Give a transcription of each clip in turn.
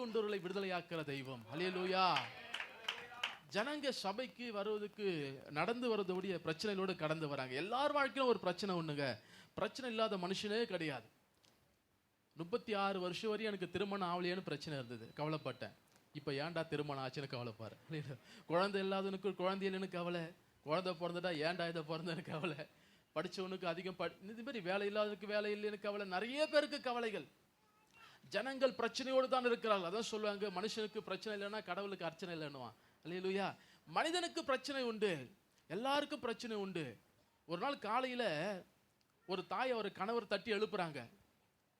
கொண்டவர்களை விடுதலையாக்குற தெய்வம். ஹல்லேலூயா. ஜனங்க சபைக்கு வருவதுக்கு நடந்து வரதுடைய பிரச்சனைகளோடு கடந்து வராங்க. எல்லார் வாழ்க்கையிலும் ஒரு பிரச்சனை ஒண்ணுங்க. பிரச்சனை இல்லாத மனுஷனே கிடையாது. 36 வருஷம் வரையும் எனக்கு திருமணம் ஆகலையேன்னு பிரச்சனை இருந்தது, கவலைப்பட்டேன். இப்போ ஏன்டா திருமணம் ஆச்சுன்னு கவலைப்பாரு. குழந்தை இல்லாதவனுக்கு குழந்தை இல்லைன்னு கவலை, குழந்தை பிறந்துட்டா ஏன்டா இதை பிறந்தன்னு கவலை, படித்தவனுக்கு அதிகம் இது மாதிரி வேலை இல்லாதவனுக்கு வேலை இல்லைன்னு கவலை, நிறைய பேருக்கு கவலைகள். ஜனங்கள் பிரச்சனையோடு தான் இருக்கிறார்கள். அதான் சொல்லுவாங்க, மனுஷனுக்கு பிரச்சனை இல்லைன்னா கடவுளுக்கு அர்ச்சனை இல்லைன்னுவான். அல்லேலூயா. மனிதனுக்கு பிரச்சனை உண்டு, எல்லாருக்கும் பிரச்சனை உண்டு. ஒரு நாள் காலையில் ஒரு தாய் அவர் கணவர் தட்டி எழுப்புறாங்க.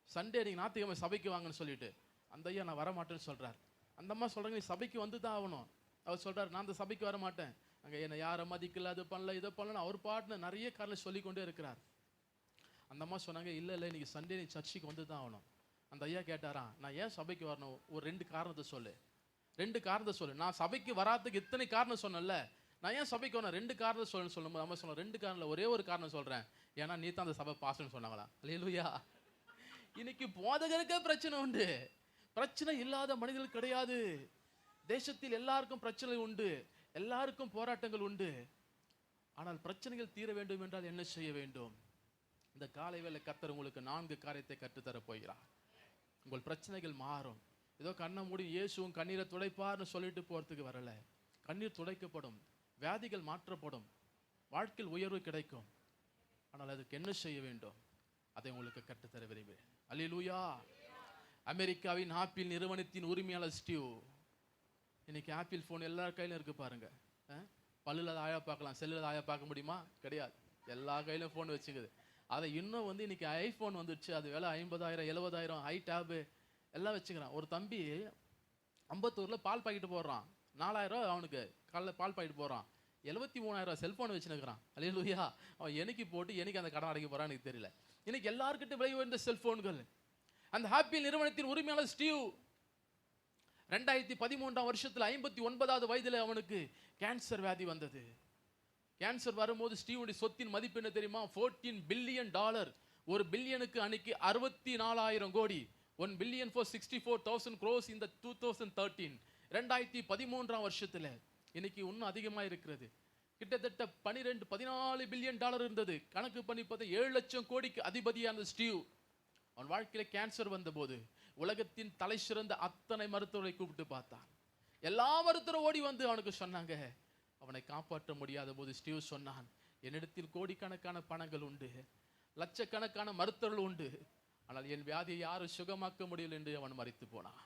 சண்டே நீங்கள் ஞாயிற்றுக்கிழமை சபைக்கு வாங்கன்னு சொல்லிட்டு. அந்த ஐயா நான் வரமாட்டேன்னு சொல்கிறார். அந்த அம்மா சொல்கிறாங்க நீ சபைக்கு வந்து தான் ஆகணும். அவர் சொல்கிறார் நான் அந்த சபைக்கு வர மாட்டேன், அங்கே என்னை யாரை மதிக்கல, அது பண்ணல இதை பண்ணலன்னு அவர் பாட்டுன்னு நிறைய காரணம் சொல்லிக்கொண்டே இருக்கிறார். அந்த அம்மா சொன்னாங்க இல்லை இல்லை இன்னைக்கு சண்டே நீ சர்ச்சுக்கு வந்து தான் ஆகணும். அந்த ஐயா கேட்டாராம் நான் ஏன் சபைக்கு வரணும், ஒரு 2 காரணத்தை சொல்லு. 2 காரணத்தை சொல்லு. நான் சபைக்கு வராதுக்கு இத்தனை காரணம் சொன்னேன்ல, நான் ஏன் சபைக்கு வரணும் 2 காரணத்தை சொல்லணும்னு சொல்லும்போது அம்மா சொன்ன 2 காரணம் இல்லை, ஒரே ஒரு காரணம் சொல்கிறேன், ஏன்னா நீ தான் அந்த சபை பாஸ்டர்னு சொன்னாங்களா. அல்லேலூயா. இன்னைக்கு போதகருக்கே பிரச்சனை உண்டு, பிரச்சனை இல்லாத மனிதர்கள் கிடையாது. தேசத்தில் எல்லாருக்கும் பிரச்சனை உண்டு, எல்லாருக்கும் போராட்டங்கள் உண்டு. ஆனால் பிரச்சனைகள் தீர வேண்டும் என்றால் என்ன செய்ய வேண்டும்? இந்த காலை வேளை கர்த்தர் உங்களுக்கு 4 காரியத்தை கற்றுத்தர போகிறார். உங்கள் பிரச்சனைகள் மாறும். ஏதோ கண்ணை மூடி இயேசுவும் கண்ணீரை துடைப்பார்னு சொல்லிட்டு போறதுக்கு வரல. கண்ணீர் துடைக்கப்படும், வியாதிகள் மாற்றப்படும், வாழ்க்கையில் உயர்வு கிடைக்கும். ஆனால் அதுக்கு என்ன செய்ய வேண்டும் அதை உங்களுக்கு கற்றுத்தர விரும்புகிறேன். அல்லேலூயா. அமெரிக்காவின் ஆப்பிள் நிறுவனத்தின் உரிமையாளர் ஸ்டீவ், இன்னைக்கு ஆப்பிள் ஃபோன் எல்லார் கையிலும் இருக்கு பாருங்க. பல்லில் ஆயா பார்க்கலாம், செல்லில் ஆயா பார்க்க முடியுமா? கிடையாது. எல்லா கையிலும் ஃபோன் வச்சுக்குது. அதை இன்னும் இன்னைக்கு ஐஃபோன் வந்துடுச்சு, அது விலை 50,000 70,000, ஹை டேபு எல்லாம் வச்சுக்கிறான். ஒரு தம்பி அம்பத்தூரில் பால் பாக்கெட்டு போடுறான், 4,000 அவனுக்கு காலைல பால் பாக்கெட்டு போடுறான், 73,000 செல்ஃபோன் வச்சுருக்கிறான். அல்லேலூயா. அவன் என்னைக்கு போட்டு என்னைக்கு அந்த கடன் அடைக்க போகிறான்னு எனக்கு தெரியல. இன்னைக்கு எல்லாருக்கிட்ட விலை உயர்ந்த செல்ஃபோன்கள். அந்த ஆப்பிள் நிறுவனத்தின் உரிமையாளர் ஸ்டீவ் 2013ஆம் வருஷத்தில் 59வது வயதில் அவனுக்கு கேன்சர் வியாதி வந்தது. கேன்சர் வரும்போது ஸ்டீவுடைய சொத்தின் மதிப்பு என்ன தெரியுமா? $14 பில்லியன். 1 பில்லியனுக்கு அன்னைக்கு 64,000 கோடி. 1 billion for 64,000 crores in the 2013. 2013ஆம் வருஷத்துல. இன்னைக்கு இன்னும் அதிகமா இருக்கிறது. கிட்டத்தட்ட 14 பில்லியன் டாலர் இருந்தது. கணக்கு பண்ணி பார்த்தா 7 லட்சம் கோடிக்கு அதிபதியான ஸ்டீவ் அவன் வாழ்க்கையில கேன்சர் வந்தபோது உலகத்தின் தலை சிறந்த அத்தனை மருத்துவரை கூப்பிட்டு பார்த்தான். எல்லா மருத்துவரும் ஓடி வந்து அவனுக்கு சொன்னாங்க. அவனை காப்பாற்ற முடியாத போது ஸ்டீவ் சொன்னான், என்னிடத்தில் கோடிக்கணக்கான பணங்கள் உண்டு, லட்சக்கணக்கான மருத்துவர்கள் உண்டு, ஆனால் என் வியாதியை யாரும் சுகமாக்க முடியல என்று அவன் மரித்து போனான்.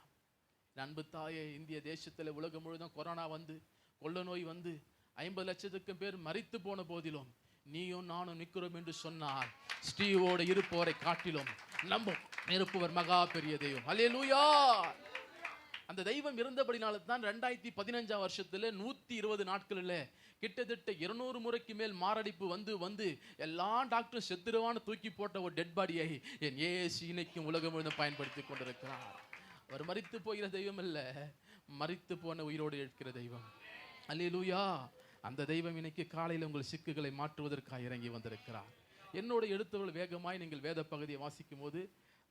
அன்பு தாயே, இந்திய தேசத்தில் உலகம் முழுவதும் கொரோனா வந்து, கொள்ள நோய் வந்து 50 லட்சத்துக்கு பேர் மரித்து போன போதிலும் நீயும் நானும் நிற்கிறோம் என்று சொன்னார். ஸ்டீவோட இருப்பவரை காட்டிலும் நம்பும் இருப்பவர் மகா பெரிய தெய்வம். அல்லேலூயா. அந்த தெய்வம் இருந்தபடினால தான் 2015ஆம் வருஷத்துல 120 நாட்களில் கிட்டத்தட்ட 200 முறைக்கு மேல் மாரடைப்பு வந்து எல்லா டாக்டரும் செத்துருவான்னு தூக்கி போட்ட ஒரு டெட் பாடியை என் இயேசு இன்னைக்கும் உலகம் முழுவதும் பயன்படுத்தி கொண்டிருக்கிறார். அவர் மரித்து போகிற தெய்வம் அல்ல, மரித்து போன உயிரோடு இருக்கிற தெய்வம். அல்லேலூயா. அந்த தெய்வம் இன்னைக்கு காலையில் உங்கள் சிக்குகளை மாற்றுவதற்காக இறங்கி வந்திருக்கிறார். என்னோட எழுத்துக்கள் வேகமாய் நீங்கள் வேத பகுதியை வாசிக்கும் போது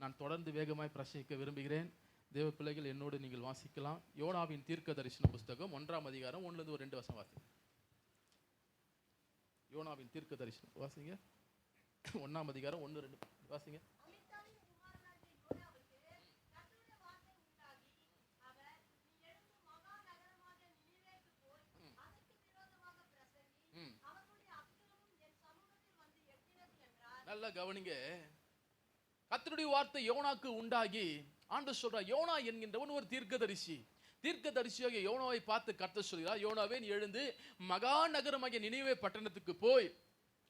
நான் தொடர்ந்து வேகமாய் பிரசங்கிக்க விரும்புகிறேன். தேவ பிள்ளைகள் என்னோடு நீங்கள் வாசிக்கலாம். யோனாவின் தீர்க்க தரிசன புஸ்தகம் 1ஆம் அதிகாரம் 1லிருந்து 2 வசனம் வாசிங்க. யோனாவின் தீர்க்க தரிசனம் வாசிங்க. 1ஆம் அதிகாரம் 1-2 வாசிங்க. நல்லா கவனிங்க. கர்த்தருடைய வார்த்தை யோனாக்கு உண்டாகி ஆண்டவர் சொல்றார், யோனா என்கின்றவன் ஒரு தீர்க்கதரிசியாக யோனாவை பார்த்து கர்த்தர் சொல்கிறார், யோனாவே நீ எழுந்து மகா நகரமாகிய நினிவே பட்டணத்துக்கு போய்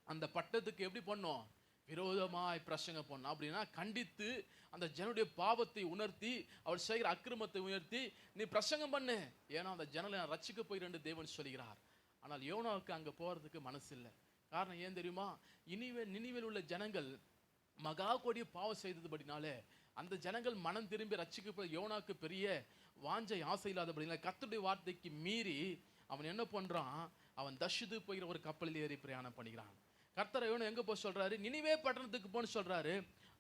அந்த பட்டணத்துக்கு எப்படி பண்ணோம்? விரோதமாய் பிரசங்கம் பண்ணோம். அப்படின்னா கண்டித்து அந்த ஜனனுடைய பாவத்தை உணர்த்தி அவர் செய்கிற அக்கிரமத்தை உணர்த்தி நீ பிரசங்கம் பண்ணு, ஏன்னா அந்த ஜனலை நான் ரட்சிக்க போகிறேன் தேவன் சொல்கிறார். ஆனால் யோனாவுக்கு அங்கே போகிறதுக்கு மனசு இல்லை. காரணம் ஏன் தெரியுமா? நினிவேல் உள்ள ஜனங்கள் மகா கோடிய பாவம் செய்ததுபடினாலே அந்த ஜனங்கள் மனம் திரும்பி ரட்சிக்கப்பட யோனாக்கு பெரிய வாஞ்சை ஆசை இல்லாதபடினால கர்த்தருடைய வார்த்தைக்கு மீறி அவன் என்ன பண்றான்? அவன் தஷ்து போகிற ஒரு கப்பலில் ஏறி பிரயாணம் பண்ணுகிறான். கர்த்தர் யோனா எங்க போக சொல்றாரு? நினிவே பட்டணத்துக்கு போன்னு சொல்றாரு.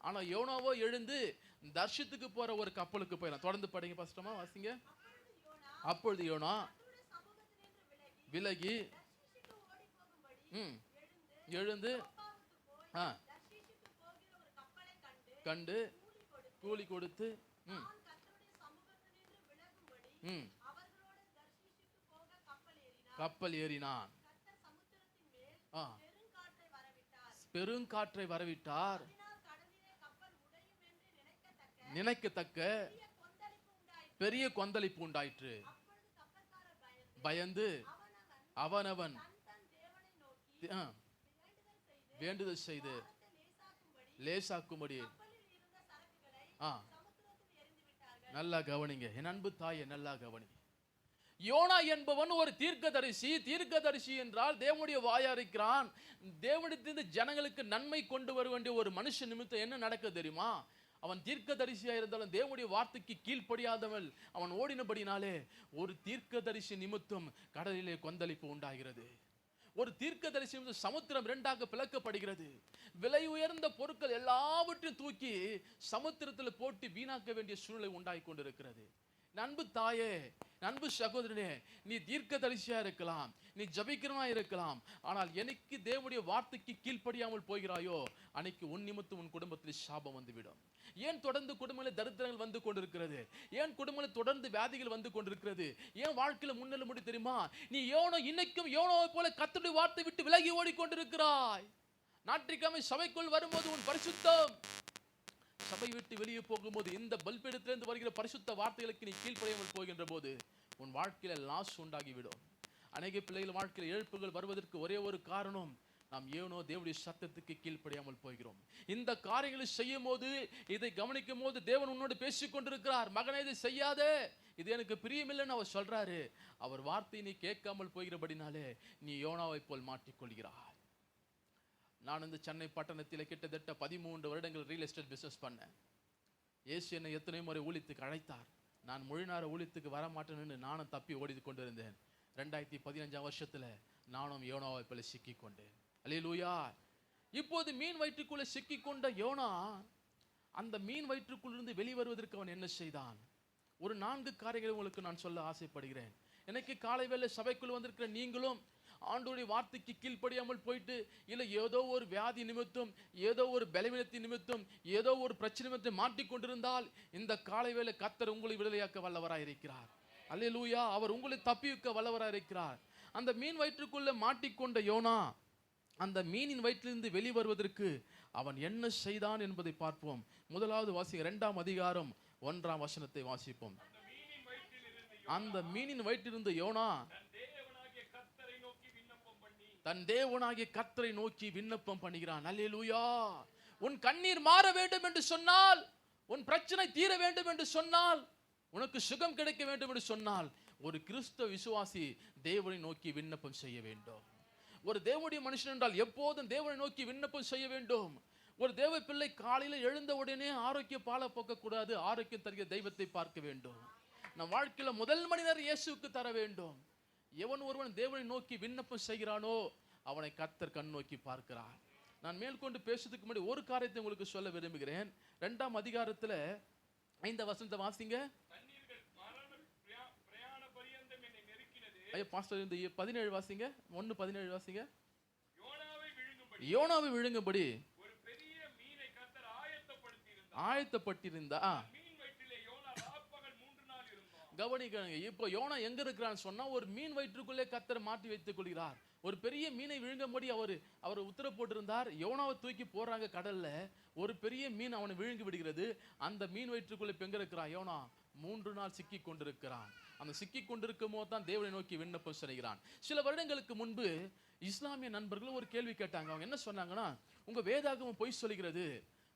ஆனா யோனாவோ எழுந்து தர்ஷித்துக்கு போற ஒரு கப்பலுக்கு போயிடலாம். தொடர்ந்து படிங்க பஸ்டமா வாசிங்க. அப்பொழுது யோனா விலகி எழுந்து கண்டு கூலி கொடுத்து கப்பல் ஏறினான். பெருங்காற்றை வரவிட்டார். நினைக்கத்தக்க பெரிய கொந்தளிப்பு உண்டாயிற்று. பயந்து அவனவன் வேண்டுதல் செய்து லேசாக்கும்படி. நல்லா கவனிங்க என் அன்பு தாயை, நல்லா கவனி. யோனா என்பவன் ஒரு தீர்க்கதரிசி. தீர்க்கதரிசி என்றால் தேவனுடைய வாயாரிக்கிறான். தேவனிடத்திலிருந்து ஜனங்களுக்கு நன்மை கொண்டு வர வேண்டிய ஒரு மனுஷன் நிமித்தம் என்ன நடக்க தெரியுமா? அவன் தீர்க்கதரிசியா இருந்தாலும் தேவனுடைய வார்த்தைக்கு கீழ்ப்படியாதவன் அவன் ஓடினபடினாலே ஒரு தீர்க்கதரிசி நிமித்தம் கடலிலே கொந்தளிப்பு உண்டாகிறது. ஒரு தீர்க்கதரிசி நிமித்தம் சமுத்திரம் இரண்டாக பிளக்கப்படுகிறது. விலை உயர்ந்த பொருட்கள் எல்லாவற்றையும் தூக்கி சமுத்திரத்தில் போட்டு வீணாக்க வேண்டிய சூழ்நிலை உண்டாகி கொண்டிருக்கிறது. அன்பு தாயே, அன்பு சகோதரனே, நீ தீர்க்கதரிசியா இருக்கலாம், நீ ஜபிக்கிறவனா இருக்கலாம். ஆனால் எனக்கு தேவனுடைய வார்த்தைக்கு கீழ்ப்படியாமல் போகிறாயோ அன்னைக்கு உன் நிமித்தம் உன் குடும்பத்தில் சாபம் வந்துவிடும். ஏன் தொடர்ந்து குடும்பத்தில் தரித்திரங்கள் வந்து கொண்டிருக்கிறது? ஏன் குடும்பத்தில் தொடர்ந்து வியாதிகள் வந்து கொண்டிருக்கிறது? ஏன் வாழ்க்கையில முன்னேற முடியும் தெரியுமா? நீ யோனோ இன்னைக்கும் யோனோவை போல கர்த்தருடைய வார்த்தை விட்டு விலகி ஓடிக்கொண்டிருக்கிறாய். ஞாயிற்றுக்கிழமை சபைக்குள் வரும்போது உன் பரிசுத்தம், சபை விட்டு வெளியே போகும்போது இந்த பல்பெடுத்திலிருந்து வருகிற பரிசுத்த வார்த்தைகளுக்கு நீ கீழ்ப்படியாமல் போகின்ற போது உன் வாழ்க்கையில லாஸ் உண்டாகிவிடும். அநேக பிள்ளைகள் வாழ்க்கையில் இழப்புகள் வருவதற்கு ஒரே ஒரு காரணம், நாம் ஏனோ தேவனுடைய சத்தத்துக்கு கீழ்ப்படியாமல் போகிறோம். இந்த காரியங்களை செய்யும் போது, இதை கவனிக்கும் போது தேவன் உன்னோடு பேசிக் கொண்டிருக்கிறார். மகனே இதை செய்யாதே, இது எனக்கு பிரியமில்லைன்னு அவர் சொல்றாரு. அவர் வார்த்தையை நீ கேட்காமல் போகிறபடினாலே நீ யோனாவை போல் மாட்டிக்கொள்கிறாய். நான் இந்த சென்னை பட்டணத்தில் கிட்டத்தட்ட 13 வருடங்கள் ரியல் எஸ்டேட் பிசினஸ் பண்ணேன். இயேசு என்னை எத்தனை முறை ஊழியத்துக்கு அழைத்தார். நான் முழுநேர ஊழியத்துக்கு வர மாட்டேன்னு நானும் தப்பி ஓடி கொண்டிருந்தேன். 2015 வருஷத்துல நானும் யோனாவை போல சிக்கி கொண்டேன். அல்லேலூயா. இப்போது மீன் வயிற்றுக்குள்ள சிக்கி கொண்ட யோனா அந்த மீன் வயிற்றுக்குள்ளிருந்து வெளிவருவதற்கு அவன் என்ன செய்தான்? ஒரு 4 காரியங்களை உங்களுக்கு நான் சொல்ல ஆசைப்படுகிறேன். எனக்கு காலை வேளை சபைக்குள் வந்திருக்கிற நீங்களும் ஆண்டவருடைய வார்த்தைக்கு கீழ்ப்படியாமல் போயிட்டு, இல்லை ஏதோ ஒரு வியாதி நிமித்தம், ஏதோ ஒரு பலவீனத்தின் நிமித்தம், ஏதோ ஒரு பிரச்சனை நிமித்தம் மாட்டிக்கொண்டிருந்தால் இந்த காலை வேளை கர்த்தர் உங்களை விடுதலையாக்க வல்லவராய் இருக்கிறார். அல்லேலூயா. அவர் உங்களை தப்பிக்க வல்லவராய் இருக்கிறார். அந்த மீன் வயிற்றுக்குள்ள மாட்டிக்கொண்ட யோனா அந்த மீனின் வயிற்றிலிருந்து வெளிவருவதற்கு அவன் என்ன செய்தான் என்பதை பார்ப்போம். முதலாவது வாசிங்க, 2ஆம் அதிகாரம் 1ஆம் வசனத்தை வாசிப்போம். அந்த மீனின் வயிற்றிலிருந்து யோனா தன் தேவனாகிய கர்த்தரை நோக்கி விண்ணப்பம் பண்ணுகிறான். அல்லேலூயா. உன் கண்ணீர் மாற வேண்டும் என்று சொன்னால், உன் பிரச்சனை தீர வேண்டும் என்று சொன்னால், உனக்கு சுகம் கிடைக்க வேண்டும் என்று சொன்னால், ஒரு கிறிஸ்தவ விசுவாசி தேவனை நோக்கி விண்ணப்பம் செய்ய வேண்டும். ஒரு தேவனுடைய மனுஷன் என்றால் எப்போதும் தேவனை நோக்கி விண்ணப்பம் செய்ய வேண்டும். ஒரு தேவ பிள்ளை காலையில் எழுந்த உடனே ஆரோக்கிய பால போக்க கூடாது, ஆரோக்கியம் தருகிற தெய்வத்தை பார்க்க வேண்டும். நம் வாழ்க்கையில முதல் மனிதர் இயேசுவுக்கு தர வேண்டும். எவன் ஒருவன் தேவனை நோக்கி விண்ணப்பம் செய்கிறானோ அவனை கர்த்தர் கண் நோக்கி பார்க்கிறார். நான் மேற்கொண்டு பேசுறதுக்கு முன்னாடி ஒரு காரியத்தை உங்களுக்கு சொல்ல விரும்புகிறேன். 2ஆம் அதிகாரத்துல 5 வசனத்தை வாசிங்க. ஐயா பாஸ்டர், இந்த 17 வாசிங்க. 1:17 வாசிங்க. யோனாவை விழுங்கும்படி ஒரு பெரிய மீனை கர்த்தர் ஆயத்தப்பட்டிருந்தா. கவனிக்கணுங்க. இப்போ யோனா எங்க இருக்கிறான்னு சொன்னா, ஒரு மீன் வயிற்றுக்குள்ளே கர்த்தர் மாட்டி வைத்துக் கொள்கிறார். ஒரு பெரிய மீனை விழுங்கும்படி அவர் உத்தரவு போட்டிருந்தார். யோனாவை தூக்கி போறாங்க கடல்ல. ஒரு பெரிய மீன் அவனை விழுங்கி விடுகிறது. அந்த மீன் வயிற்றுக்குள்ளே எங்க இருக்கிறான் யோனா? 3 நாள் சிக்கி கொண்டிருக்கிறான். அந்த சிக்கி கொண்டிருக்கும் போது தான் தேவனை நோக்கி விண்ணப்பம் செய்கிறான். சில வருடங்களுக்கு முன்பு இஸ்லாமிய நண்பர்கள் ஒரு கேள்வி கேட்டாங்க. அவங்க என்ன சொன்னாங்கன்னா, உங்க வேதாகமம் பொய் சொல்கிறது.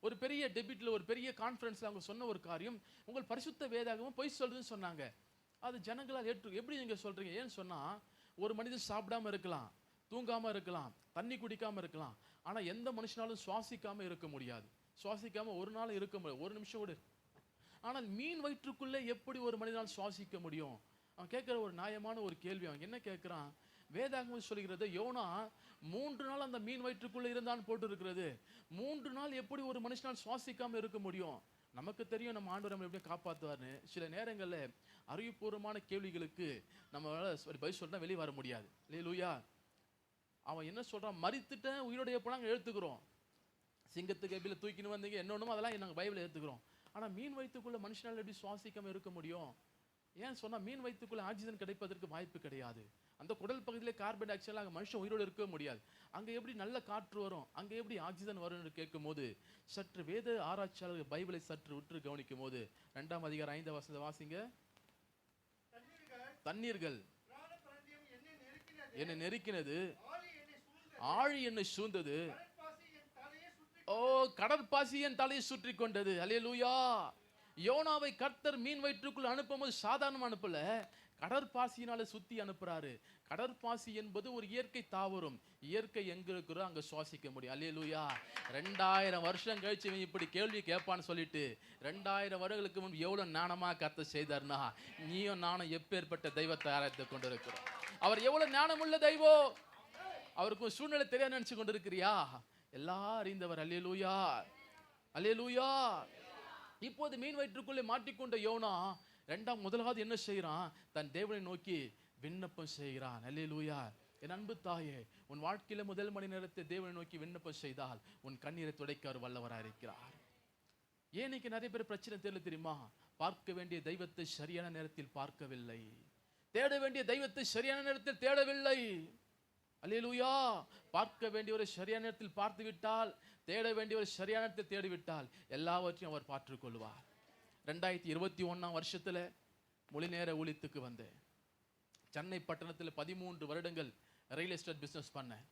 ஒரு பெரிய டெபிட்ல, ஒரு பெரிய கான்ஃபரன்ஸ்ல அவங்க சொன்ன ஒரு காரியம், உங்கள் பரிசுத்த வேதாகமம் பொய் சொல்றதுன்னு சொன்னாங்க. அது ஜனங்களால் எப்படி நீங்க சொல்றீங்க? ஏன்னு சொன்னா, ஒரு மனிதன் சாப்பிடாம இருக்கலாம், தூங்காம இருக்கலாம், தண்ணி குடிக்காம இருக்கலாம், ஆனா எந்த மனுஷனாலும் சுவாசிக்காம இருக்க முடியாது. சுவாசிக்காம ஒரு நாள் இருக்க முடியாது, ஒரு நிமிஷம் கூட. ஆனால் மீன் வயிற்றுக்குள்ளே எப்படி ஒரு மனிதனால் சுவாசிக்க முடியும்? அவன் கேட்கிற ஒரு நியாயமான ஒரு கேள்வி. அவன் என்ன கேட்கிறான்? வேதாகமம் சொல்கிறது யோனா 3 நாள் அந்த மீன் வயிற்றுக்குள்ள இருந்தான் போட்டு இருக்கிறது. 3 நாள் எப்படி ஒரு மனுஷனால் சுவாசிக்காம இருக்க முடியும்? நமக்கு தெரியும் நம்ம ஆண்டவர் நம்ம எப்படி காப்பாத்துவார்னு. சில நேரங்கள்ல அறிவுபூர்வமான கேள்விகளுக்கு நம்மளால பதில் சொன்னா வெளியே வர முடியாது. அல்லேலூயா. அவன் என்ன சொல்றான்? மரித்துட்டேன் உயிரோடைய போனாங்க எடுத்துக்கிறோம். சிங்கத்துக்கு எபில தூக்கின்னு வந்தீங்க என்னொன்னும் அதெல்லாம் நாங்கள் பைபிள் எடுத்துக்கிறோம். ஆனா மீன் வயிற்றுக்குள்ள மனுஷனால எப்படி சுவாசிக்காம இருக்க முடியும்? ஏன் சொன்னா மீன் வயிற்றுக்குள்ள ஆக்சிஜன் கிடைப்பதற்கு வாய்ப்பு கிடையாது. அந்த குடல் பகுதியிலே கார்பன் டை ஆக்சைடு மனுஷன் உயிரோடு இருக்கவே முடியாது. அங்க எப்படி நல்ல காற்று வரும், அங்க எப்படி ஆக்சிஜன் வரும் என்று கேட்கும் போது சற்று வேத ஆராய்ச்சியாளர்கள் பைபிளை சற்று உற்று கவனிக்கும் போது 2ஆம் அதிகாரம் 5ஆம் வசனத்தை வாசிங்க. தண்ணீர்கள் என்னை நெருக்கினது, ஆழி என்னை சூழ்ந்தது, ஓ கடற்பாசி என் தலையை சுற்றி கொண்டது. அல்லேலூயா. யோனாவை கர்த்தர் மீன் வயிற்றுக்குள் அனுப்பும்போது சாதாரணமா அனுப்பல, கடற்பாசியினால சுத்தி அனுப்புறாரு. கடற்பாசி என்பது ஒரு இயற்கை தாவரம். இயற்கை எங்க இருக்கிறோ அங்க சுவாசிக்க முடியும். அல்லேலூயா. 2000 வருஷம் கழிச்சு இப்படி கேள்வி கேட்பான்னு சொல்லிட்டு 2000 வருடங்களுக்கு முன்பு எவ்வளவு ஞானமா கர்த்தர் செய்தார்னா, நீயும் நானும் எப்பேற்பட்ட தெய்வத்தை ஆராய்த்து கொண்டிருக்கிறோம். அவர் எவ்வளவு ஞானமுள்ள தெய்வம். அவருக்கு சூழ்நிலை தெரியாது நினைச்சு கொண்டிருக்கிறியா? எல்லாம் அறிந்தவர். அல்லேலூயா. அல்லேலூயா. இப்போது மீன் வயிற்றுக்குள்ளே மாட்டிக்கொண்ட யோனா முதலாவது என்ன செய்யறான்? தன் தேவனை நோக்கி விண்ணப்பம் செய்கிறான். அல்லேலூயா. என் அன்பு தாயே, உன் வாழ்க்கையில முதல் மணி நேரத்தை தேவனை நோக்கி விண்ணப்பம் செய்தால் உன் கண்ணீரை துடைக்க அவர் வல்லவராக இருக்கிறார். ஏன் இன்னைக்கு நிறைய பேர் பிரச்சனை தெரியல தெரியுமா? பார்க்க வேண்டிய தெய்வத்தை சரியான நேரத்தில் பார்க்கவில்லை, தேட வேண்டிய தெய்வத்தை சரியான நேரத்தில் தேடவில்லை. அல்லேலூயா. பார்க்க வேண்டியவரை சரியான நேரத்தில் பார்த்து விட்டால், தேட வேண்டியவரை சரியான நேரத்தில் தேடிவிட்டால் எல்லாவற்றையும் அவர் பார்த்துக் கொள்வார். 2021 வருஷத்துல மொழி நேர ஊழியத்துக்கு வந்தேன். சென்னை பட்டணத்தில் 13 வருடங்கள் ரியல் எஸ்டேட் பிசினஸ் பண்ணேன்.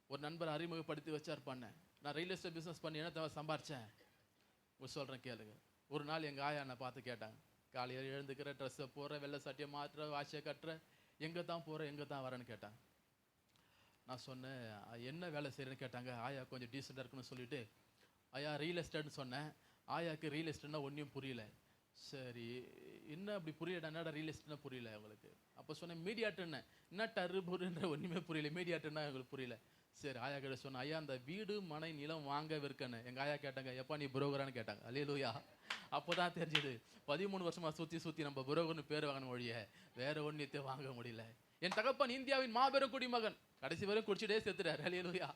ஒரு நண்பர் அறிமுகப்படுத்தி வச்சார் பண்ணேன். நான் ரியல் எஸ்டேட் பிசினஸ் பண்ணி என்ன தவிர சம்பாரிச்சேன் சொல்றேன் கேளுங்க. ஒரு நாள் எங்க ஆயா என்னை பார்த்து கேட்டாங்க, காலையில் எழுந்துக்கிற, ட்ரெஸ்ஸை போடுற, வெள்ளை சட்டையை மாற்றுற, வாட்சை கட்டுற, எங்கே தான் போகிற, எங்கே தான் வரேன்னு கேட்டாங்க. நான் சொன்னேன், என்ன வேலை செய்கிறேன்னு கேட்டாங்க. ஆயா கொஞ்சம் டீசெண்டாக இருக்குன்னு சொல்லிட்டு ஆயா ரியல் எஸ்டேட்னு சொன்னேன். ஆயாவுக்கு ரியல் எஸ்டேட்னா ஒன்றும் புரியல. சரி என்ன அப்படி புரியல, என்னடா ரியல் எஸ்டேட்னா புரியல அவங்களுக்கு. அப்போ சொன்னேன் மீடியாட்டுன்னு, என்ன டர்புன்ற ஒன்றுமே புரியல, மீடியாட்டுன்னா எங்களுக்கு புரியல. சரி ஆயா கிட்ட சொன்னேன், ஐயா அந்த வீடு மனை நிலம் வாங்க விற்கன்னு. எங்கள் ஆயா கேட்டாங்க, எப்பா நீ புரோகரான்னு கேட்டாங்க. அல்லேலூயா. அப்போ தான் தெரிஞ்சது 13 வருஷமா சுற்றி நம்ம புரோகர்னு பேர் வாங்கின மொழிய வேற ஒன்றுத்தை வாங்க முடியல. என் தகப்பன் இந்தியாவின் மாபெரும் குடிமகன், கடைசி வரை குடிச்சிட்டே செத்துட்டார். அல்லேலூயா.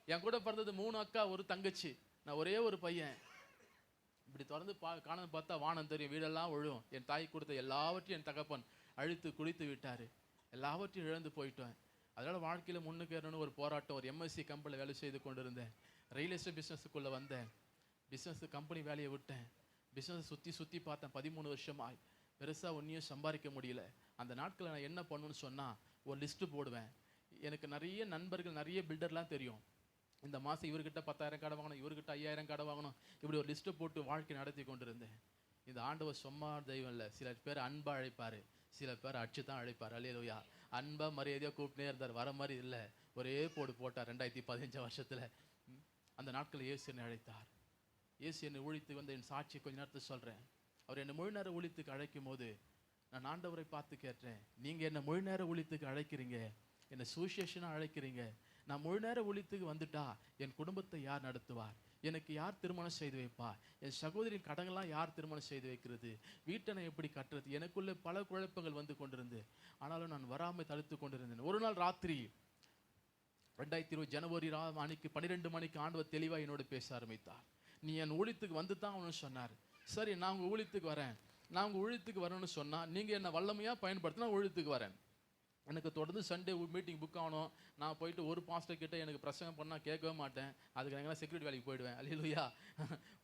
என் கூட பிறந்தது 3 அக்கா, ஒரு தங்கச்சி, நான் ஒரே ஒரு பையன். இப்படி தொடர்ந்து காண பார்த்தா வானம் தெரியும், வீடெல்லாம் விழும். என் தாய் கொடுத்த எல்லாவற்றையும் என் தகப்பன் அழித்து குடித்து விட்டாரு. எல்லாவற்றையும் இழந்து போயிட்டேன். அதனால வாழ்க்கையில முன்னுக்கு ஏறணும்னு ஒரு போராட்டம். ஒரு MSc கம்பெனியில் வேலை செய்து கொண்டிருந்தேன். ரியல் எஸ்டேட் பிஸ்னஸுக்குள்ள வந்தேன். பிஸ்னஸ் கம்பெனி வேலையை விட்டேன். பிஸ்னஸ் சுற்றி பார்த்தேன். 13 வருஷமாய் பெருசா ஒன்றையும் சம்பாதிக்க முடியல. அந்த நாட்களை நான் என்ன பண்ணணும்னு சொன்னா ஒரு லிஸ்ட்டு போடுவேன். எனக்கு நிறைய நண்பர்கள், நிறைய பில்டர்லாம் தெரியும். இந்த மாதம் இவர்கிட்ட 10,000 கடை வாங்கணும், இவர்கிட்ட 5,000 கடை வாங்கணும், இப்படி ஒரு லிஸ்ட்டை போட்டு வாழ்க்கை நடத்தி கொண்டிருந்தேன். இந்த ஆண்டவர் சும்மா தெய்வம் இல்லை. சில பேர் அன்பா அழைப்பாரு, சில பேர் அடிச்சு தான் அழைப்பார். அல்லேலூயா. அன்பா மரியாதையாக கூப்பிட்டே இருந்தார், வர மாதிரி இல்லை. ஒரே போட்டார் 2015 வருஷத்துல. அந்த நாட்களில் இயேசு என்னை அழைத்தார். இயேசு என்னை ஊழித்துக்கு வந்து என் சாட்சி கொஞ்ச நேரத்தை சொல்றேன். அவர் என்னை முழு நேர ஊழித்துக்கு அழைக்கும் போது நான் ஆண்டவரை பார்த்து கேட்டேன், நீங்க என்ன முழு நேர ஊழித்துக்கு அழைக்கிறீங்க, என்னை சுவிசேஷனா அழைக்கிறீங்க, நான் முழு நேர ஊழியத்துக்கு வந்துட்டா என் குடும்பத்தை யார் நடத்துவார், எனக்கு யார் திருமணம் செய்து வைப்பா, என் சகோதரின் கடங்கள்லாம் யார் திருமணம் செய்து வைக்கிறது, வீட்டை நான் எப்படி கட்டுறது, எனக்குள்ள பல குழப்பங்கள் வந்து கொண்டிருந்து. ஆனாலும் நான் வராமல் தடுத்து கொண்டிருந்தேன். ஒரு நாள் ராத்திரி 2020 ஜனவரி அன்னைக்கு 12 மணிக்கு ஆண்டவர் தெளிவாக என்னோடு பேச ஆரம்பித்தார். நீ என் ஊழியத்துக்கு வந்து தான் அவனு சொன்னார். சரி நான் உங்கள் ஊழியத்துக்கு வரேன். நான் உங்கள் ஊழியத்துக்கு வரேன்னு சொன்னால் நீங்கள் என்னை வல்லமையாக பயன்படுத்தினா ஊழியத்துக்கு வரேன். எனக்கு தொடர்ந்து சண்டே மீட்டிங் புக் ஆகணும். நான் போயிட்டு ஒரு பாஸ்டர் கிட்ட எனக்கு பிரசங்கம் பண்ணால் கேட்கவே மாட்டேன். அதுக்கு நான் செக்யூரிட்டி வேலைக்கு போயிடுவேன். அல்லேலூயா.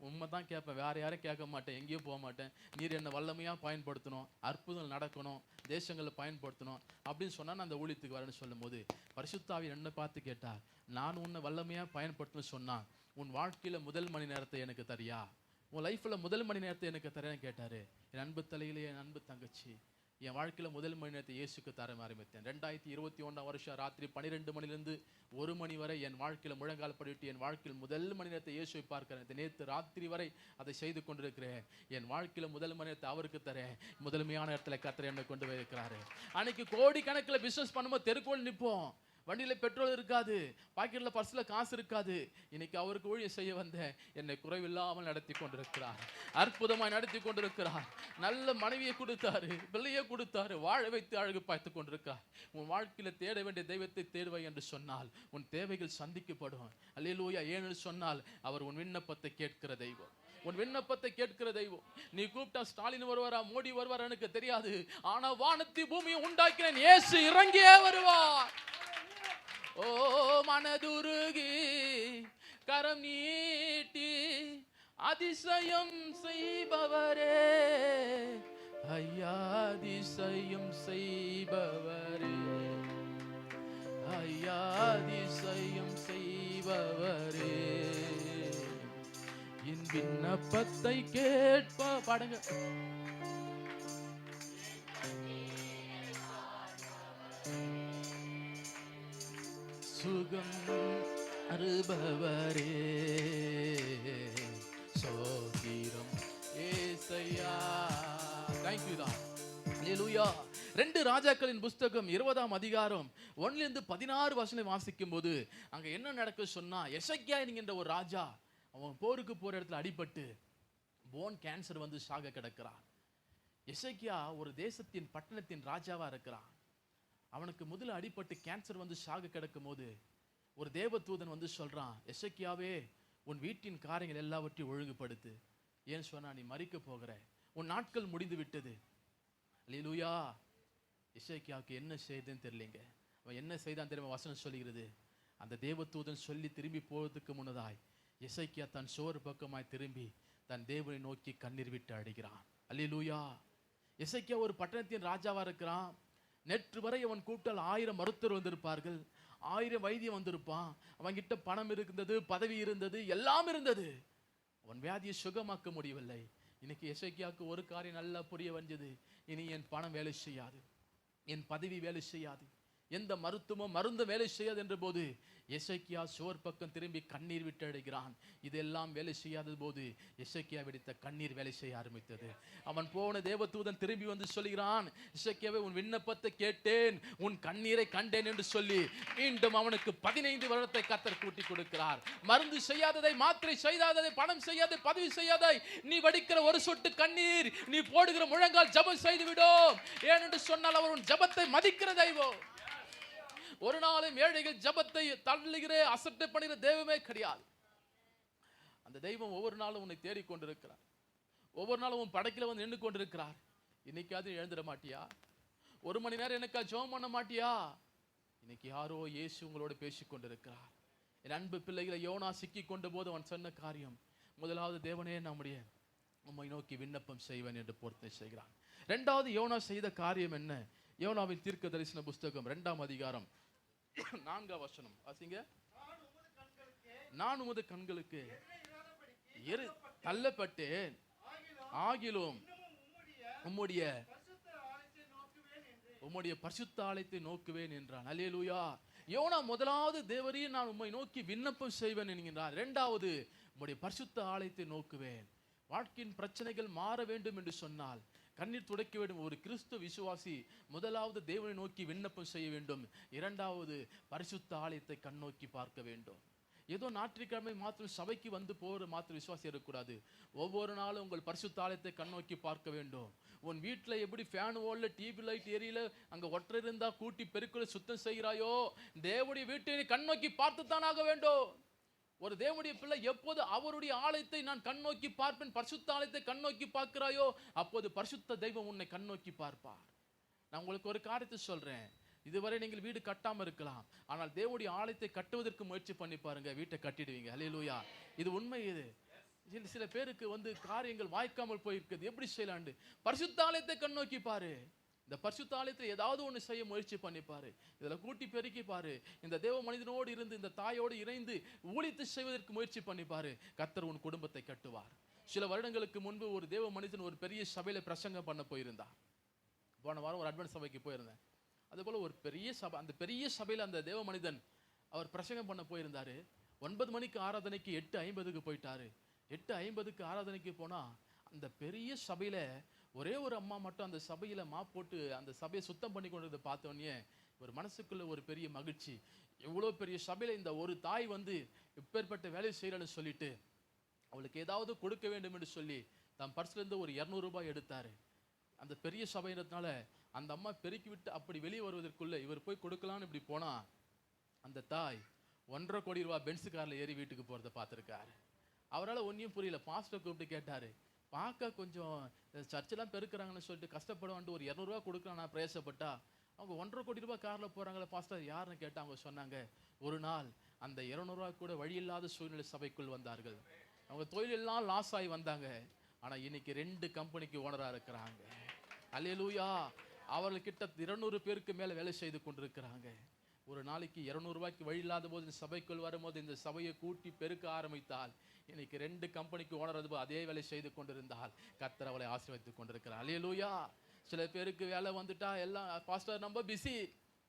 உண்மை தான் கேட்பேன், வேறு யாரும் கேட்க மாட்டேன், எங்கேயும் போக மாட்டேன். நீர் என்னை வல்லமையாக பயன்படுத்தணும், அற்புதங்கள் நடக்கணும், தேசங்களில் பயன்படுத்தணும் அப்படின்னு சொன்னால் நான் அந்த ஊழியத்துக்கு வரேன்னு சொல்லும் போது பரிசுத்த ஆவி என்னை பார்த்து கேட்டார், நான் உன்னை வல்லமையாக பயன்படுத்தணும்னு சொன்னால் உன் வாழ்க்கையில் முதல் மணி நேரத்தை எனக்கு தரியா, உன் லைஃப்பில் முதல் மணி நேரத்தை எனக்கு தரேன்னு கேட்டார். என் அன்பு தலையிலே என் அன்பு தங்கச்சி, என் வாழ்க்கையில முதல் மணி நேரத்தை இயேசுக்கு தர ஆரம்பித்தேன். 2021 வருஷம் ராத்திரி 12 மணிலிருந்து 1 மணி வரை என் வாழ்க்கையில முழங்கால் படிட்டு என் வாழ்க்கையில் முதல் மணி நேரத்தை இயேசுவை பார்க்கிறேன். நேற்று ராத்திரி வரை அதை செய்து கொண்டிருக்கிறேன். என் வாழ்க்கையில முதல் மணி நேரத்தை அவருக்கு தரேன். முதன்மையான இடத்துல கர்த்தர் என்னை கொண்டு போய் இருக்கிறாரு. அன்னைக்கு கோடி கணக்கில் பிசினஸ் பண்ணும்போது தெருக்கோள் நிற்போம். வண்டியில பெட்ரோல் இருக்காது, பாக்கெட்ல பர்ஸ்ல காசு இருக்காது. இன்னைக்கு அவருக்கு ஊழியம் செய்ய வந்தேன். என்னை குறைவில்லாமல் நடத்தி கொண்டிருக்கிறார். அற்புதமாய் நடத்தி கொண்டிருக்கிறார். நல்ல மனைவியை கொடுத்தாரு, பிள்ளையை கொடுத்தாரு, வாழ வைத்து அழகு பார்த்து கொண்டிருக்கார். உன் வாழ்க்கையில தேட வேண்டிய தெய்வத்தை தேடுவாய் என்று சொன்னால் உன் தேவைகள் சந்திக்கப்படும். அல்லேலூயா. ஏன்னு சொன்னால் அவர் உன் விண்ணப்பத்தை கேட்கிற தெய்வம். உன் விண்ணப்பத்தை கேட்கிற தெய்வம். நீ கூப்பிட்டா ஸ்டாலின் வருவாரா, மோடி வருவாரா எனக்கு தெரியாது. ஆனா வானத்தை பூமியை உண்டாக்கினேன் இயேசு இறங்கியே வருவார். ஓ மனதுருகி கரம் நீட்டி அதிசயம் செய்பவரே, ஐயா அதிசயம் செய்பவரே, ஐயா அதிசயம் செய்பவரே, என் விண்ணப்பத்தை கேட்ப பாடுங்க. சுகம் அருபவரே, சோதிரம் ஏசையா. Thank you தான். ஹல்லேலூயா. 2 ராஜாக்களின் புஸ்தகம் 20ஆம் அதிகாரம் 1லிருந்து 16 வசனம் வாசிக்கும் போது அங்க என்ன நடக்குது சொன்னா, எசேக்கியா என்கின்ற ஒரு ராஜா அவன் போருக்கு போற இடத்துல அடிபட்டு போன் கேன்சர் வந்து சாக கிடக்கிறான். எசேக்கியா ஒரு தேசத்தின் பட்டணத்தின் ராஜாவா இருக்கிறான். அவனுக்கு முதல்ல அடிபட்டு கேன்சர் வந்து சாக கிடக்கும் போது ஒரு தேவதூதன் வந்து சொல்றான், எசேக்கியாவே உன் வீட்டின் காரியங்கள் எல்லாவற்றையும் ஒழுங்குபடுத்து. ஏன் சொன்னா, நீ மரிக்க போகிற, உன் நாட்கள் முடிந்து விட்டது. அல்லேலூயா. எசேக்கியாவுக்கு என்ன செய்தேன்னு தெரியலங்க. அவன் என்ன செய்தான் தெரியுமா? வசனம் சொல்லுகிறது, அந்த தேவதூதன் சொல்லி திரும்பி போவதற்கு முன்னதாய் எசேக்கியா தன் சோறு பக்கமாய் திரும்பி தன் தேவனை நோக்கி கண்ணீர் விட்டு அழுகிறான். அல்லேலூயா. எசேக்கியா ஒரு பட்டணத்தின் ராஜாவா இருக்கிறான். நேற்று வரை அவன் கூப்பிட்டால் 1000 மருத்துவர் வந்திருப்பார்கள், 1000 வைத்தியம் வந்திருப்பான். அவன்கிட்ட பணம் இருந்தது, பதவி இருந்தது, எல்லாம் இருந்தது. அவன் வியாதியை சுகமாக்க முடியவில்லை. இன்னைக்கு எசேக்கியாவுக்கு ஒரு காரியம் நல்லா புரிய வந்தது, இனி என் பணம் வேலை செய்யாது, என் பதவி வேலை செய்யாது, எந்த மருத்துவமும் மருந்து வேலை செய்யாது என்ற போது எசேக்கியா சோர் பக்கம் திரும்பி கண்ணீர் விட்டு அழுகிறான். இதெல்லாம் வேலை செய்யாத போது எசேக்கியா வெடித்த கண்ணீர் வேலை செய்ய ஆரம்பித்தது. அவன் போன தேவதூதன் திரும்பி வந்து சொல்கிறான், எசேக்கியாவே உன் விண்ணப்பத்தை கேட்டேன், உன் கண்ணீரை கண்டேன் என்று சொல்லி மீண்டும் அவனுக்கு 15 வருடத்தை கர்த்தர் கூட்டி கொடுக்கிறார். மருந்து செய்யாததை, மாத்திரை செய்யாததை, பணம் செய்யாததை, பதவி செய்யாதை, நீ வடிக்கிற ஒரு சொட்டு கண்ணீர், நீ போடுகிற முழங்கால் ஜெபம் செய்து விடும். ஏனென்று சொன்னால் அவர் உன் ஜெபத்தை மதிக்கிற தெய்வம். ஒரு நாளும் ஏழைகள் ஜெபத்தை தள்ளுகிற அசட்டை பண்ணுகிற தெய்வமே கிடையாது. அந்த தெய்வம் ஒவ்வொரு நாளும் உன்னை தேடிக்கொண்டிருக்கிறார். ஒவ்வொரு நாளும் உன் படைக்கில வந்து நின்று கொண்டிருக்கிறார். இன்னைக்காவது எழுந்திட மாட்டியா? 1 மணி நேரம் எனக்கா ஜெபம் பண்ண மாட்டியா? இன்னைக்கு யாரோ இயேசு உங்களோட பேசிக் கொண்டிருக்கிறார். என் அன்பு பிள்ளைகளை, யோனா சிக்கி கொண்ட போது அவன் சொன்ன காரியம், முதலாவது தேவனே நம்முடைய உம்மை நோக்கி விண்ணப்பம் செய்வேன் என்று பொறுத்து செய்கிறான். 2வது யோனா செய்த காரியம் என்ன? யோனாவின் தீர்க்க தரிசன புஸ்தகம் 2ஆம் அதிகாரம் 4ஆம் வசனம் வாசிங்க. நான் உமது கண்களுக்கு தள்ளப்பட்டேன், ஆகிலும் உம்முடைய பரிசுத்த ஆலயத்தை நோக்குவேன் என்றான். அல்லேலூயா. யோனா முதலாவது தேவரீர் நான் உம்மை நோக்கி விண்ணப்பம் செய்வேன் என்கிறார். 2வது உம்முடைய பரிசுத்த ஆலயத்தை நோக்குவேன். வாழ்க்கையின் பிரச்சனைகள் மாற வேண்டும் என்று சொன்னால் கண்ணீர் துடைக்க வேண்டும். ஒரு கிறிஸ்து விசுவாசி முதலாவது தேவனை நோக்கி விண்ணப்பம் செய்ய வேண்டும். 2வது பரிசுத்த ஆலயத்தை கண்ணோக்கி பார்க்க வேண்டும். ஏதோ ஞாயிற்றுக்கிழமை மாத்திரம் சபைக்கு வந்து போற மாத்திரம் விசுவாசி இருக்கக்கூடாது. ஒவ்வொரு நாளும் உங்கள் பரிசுத்த ஆலயத்தை கண்ணோக்கி பார்க்க வேண்டும். உன் வீட்டில் எப்படி ஃபேன் ஓடல, டிவி லைட் ஏரியல, அங்க ஒற்றை இருந்தா கூட்டி பெருக்களை சுத்தம் செய்கிறாயோ, தேவனுடைய வீட்டை கண்ணோக்கி பார்த்துத்தான் ஆக வேண்டும். ஒரு தேவனுடைய பிள்ளை எப்போது அவருடைய ஆலயத்தை நான் கண்ணோக்கி பார்ப்பேன், பரிசுத்த ஆலயத்தை கண்ணோக்கி பார்க்கிறாயோ, அப்போது பரிசுத்த தெய்வம் உன்னை கண்ணோக்கி பார்ப்பார். நான் உங்களுக்கு ஒரு காரியத்தை சொல்றேன், இதுவரை நீங்கள் வீடு கட்டாம இருக்கலாம், ஆனால் தேவனுடைய ஆலயத்தை கட்டுவதற்கு முயற்சி பண்ணி பாருங்க, வீட்டை கட்டிடுவீங்க. ஹல்லேலூயா. இது உண்மை. இது சில பேருக்கு வந்து காரியங்கள் வாய்க்காமல் போயிருக்குது, எப்படி செய்யலாண்டு பரிசுத்த ஆலயத்தை கண்ணோக்கி பாரு. இந்த பரிசுத்த ஆலயத்தில் ஏதாவது ஒன்று செய்ய முயற்சி பண்ணிப்பாரு, இதுல கூட்டி பெருக்கி பாரு, இந்த தேவ மனிதனோடு இருந்து இந்த தாயோடு இணைந்து ஊழித்து செய்வதற்கு முயற்சி பண்ணிப்பாரு. கர்த்தர் உன் குடும்பத்தை கட்டுவார். சில வருடங்களுக்கு முன்பு ஒரு தேவ மனிதன் ஒரு பெரிய சபையில பிரசங்கம் பண்ண போயிருந்தார். போன வாரம் ஒரு அட்வென்ட் சபைக்கு போயிருந்தேன். அதுபோல் ஒரு பெரிய சபை, அந்த பெரிய சபையில் அந்த தேவ மனிதன் அவர் பிரசங்கம் பண்ண போயிருந்தாரு. 9 மணிக்கு ஆராதனைக்கு 8:50க்கு போயிட்டாரு. 8:50க்கு ஆராதனைக்கு போனால் அந்த பெரிய சபையில் ஒரே ஒரு அம்மா மட்டும் அந்த சபையில் போட்டு அந்த சபையை சுத்தம் பண்ணி கொண்டதை பார்த்தோன்னே ஒரு மனசுக்குள்ள ஒரு பெரிய மகிழ்ச்சி. எவ்வளோ பெரிய சபையில் இந்த ஒரு தாய் வந்து எப்பேற்பட்ட வேலை செய்யறன்னு சொல்லிட்டு அவளுக்கு ஏதாவது கொடுக்க வேண்டும் என்று சொல்லி தன் பர்ஸ்லேருந்து ஒரு 200 ரூபாய் எடுத்தாரு. அந்த பெரிய சபையினதுனால அந்த அம்மா பெருக்கி விட்டு அப்படி வெளியே வருவதற்குள்ள இவர் போய் கொடுக்கலான்னு இப்படி போனா அந்த தாய் 1.5 கோடி ரூபாய் பென்ஸ் காரில் ஏறி வீட்டுக்கு போகிறத பார்த்துருக்காரு. அவரால் ஒன்றையும் புரியல. பாஸ்டர் கூப்பிட்டு கேட்டார், பார்க்க கொஞ்சம் சர்ச்செல்லாம் பெருக்கிறாங்கன்னு சொல்லிட்டு கஷ்டப்படுவான்ட்டு ஒரு 200 ரூபா கொடுக்கலாம் நான் பிரயாசப்பட்டா அவங்க 1.5 கோடி ரூபாய் காரில் போகிறாங்களே பாஸ்டர் யாருன்னு கேட்டால் அவங்க சொன்னாங்க, ஒரு நாள் அந்த 200 ரூபா கூட வழி இல்லாத சூழ்நிலை சபைக்குள் வந்தார்கள். அவங்க தொழிலெல்லாம் லாஸ் ஆகி வந்தாங்க. ஆனால் இன்னைக்கு 2 கம்பெனிக்கு ஓனராக இருக்கிறாங்க. அல்லேலூயா. அவர்கிட்ட 200 பேருக்கு மேலே வேலை செய்து கொண்டிருக்கிறாங்க. ஒரு நாளைக்கு 200 ரூபாய்க்கு வழி இல்லாத போது இந்த சபைக்குள் வரும்போது இந்த சபையை கூட்டி பெருக்க ஆரம்பித்தால் இன்னைக்கு 2 கம்பெனிக்கு ஓனர் அதே வேலை செய்து கொண்டிருந்தால் கர்த்தர் அவளை ஆசீர்வதித்துக் கொண்டிருக்கிறார். அல்லேலூயா. சில பேருக்கு வேலை வந்துட்டா எல்லாம் பாஸ்டர் ரொம்ப பிஸி,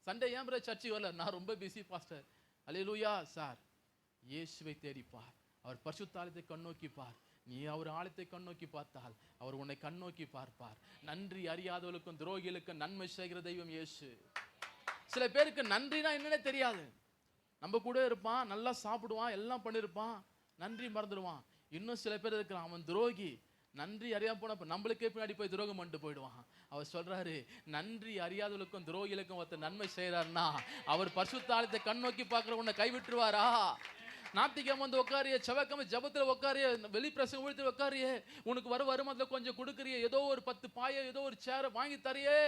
சண்டே ஏன் பிற சர்ச்சை வரல, நான் ரொம்ப பிஸி பாஸ்டர். அல்லேலூயா. சார், இயேசுவை தேடிப்பார், அவர் பரிசுத்த கண்ணோக்கிப்பார். நீ அவர் ஆலயத்தை கண்ணோக்கி பார்த்தால் அவர் உன்னை கண்ணோக்கி பார்ப்பார். நன்றி அறியாதவர்களுக்கும் துரோகிகளுக்கும் நன்மை செய்கிற தெய்வம் இயேசு. சில பேருக்கு நன்றினா என்னன்னே தெரியாது. நம்ம கூட இருப்பான், நல்லா சாப்பிடுவான், எல்லாம் பண்ணிருப்பான், நன்றி மறந்துடுவான். இன்னும் சில பேர் இருக்கிறான், அவன் துரோகி, நன்றி அறியாம போன நம்மளுக்கே பின்னாடி போய் துரோகம் பண்ணிட்டு போயிடுவான். அவர் சொல்றாரு, நன்றி அறியாதவர்களுக்கும் துரோகிகளுக்கும் ஒருத்தர் நன்மை செய்யறாருன்னா அவர் பரிசுத்த ஆலயத்தை கண்ணோக்கி பார்க்கிற உன்னை கைவிட்டுருவாரா? நாத்திகம் வந்து உட்காரிய, செவ்வாய்க்கிழமை ஜபத்தில் உட்காரிய, வெளிப்பிரசங்கம் விழுத்து உட்காரியே, உனக்கு வருமானத்தில் கொஞ்சம் கொடுக்குறியே, ஏதோ ஒரு 10 பாயை ஏதோ ஒரு சேரை வாங்கி தரையே,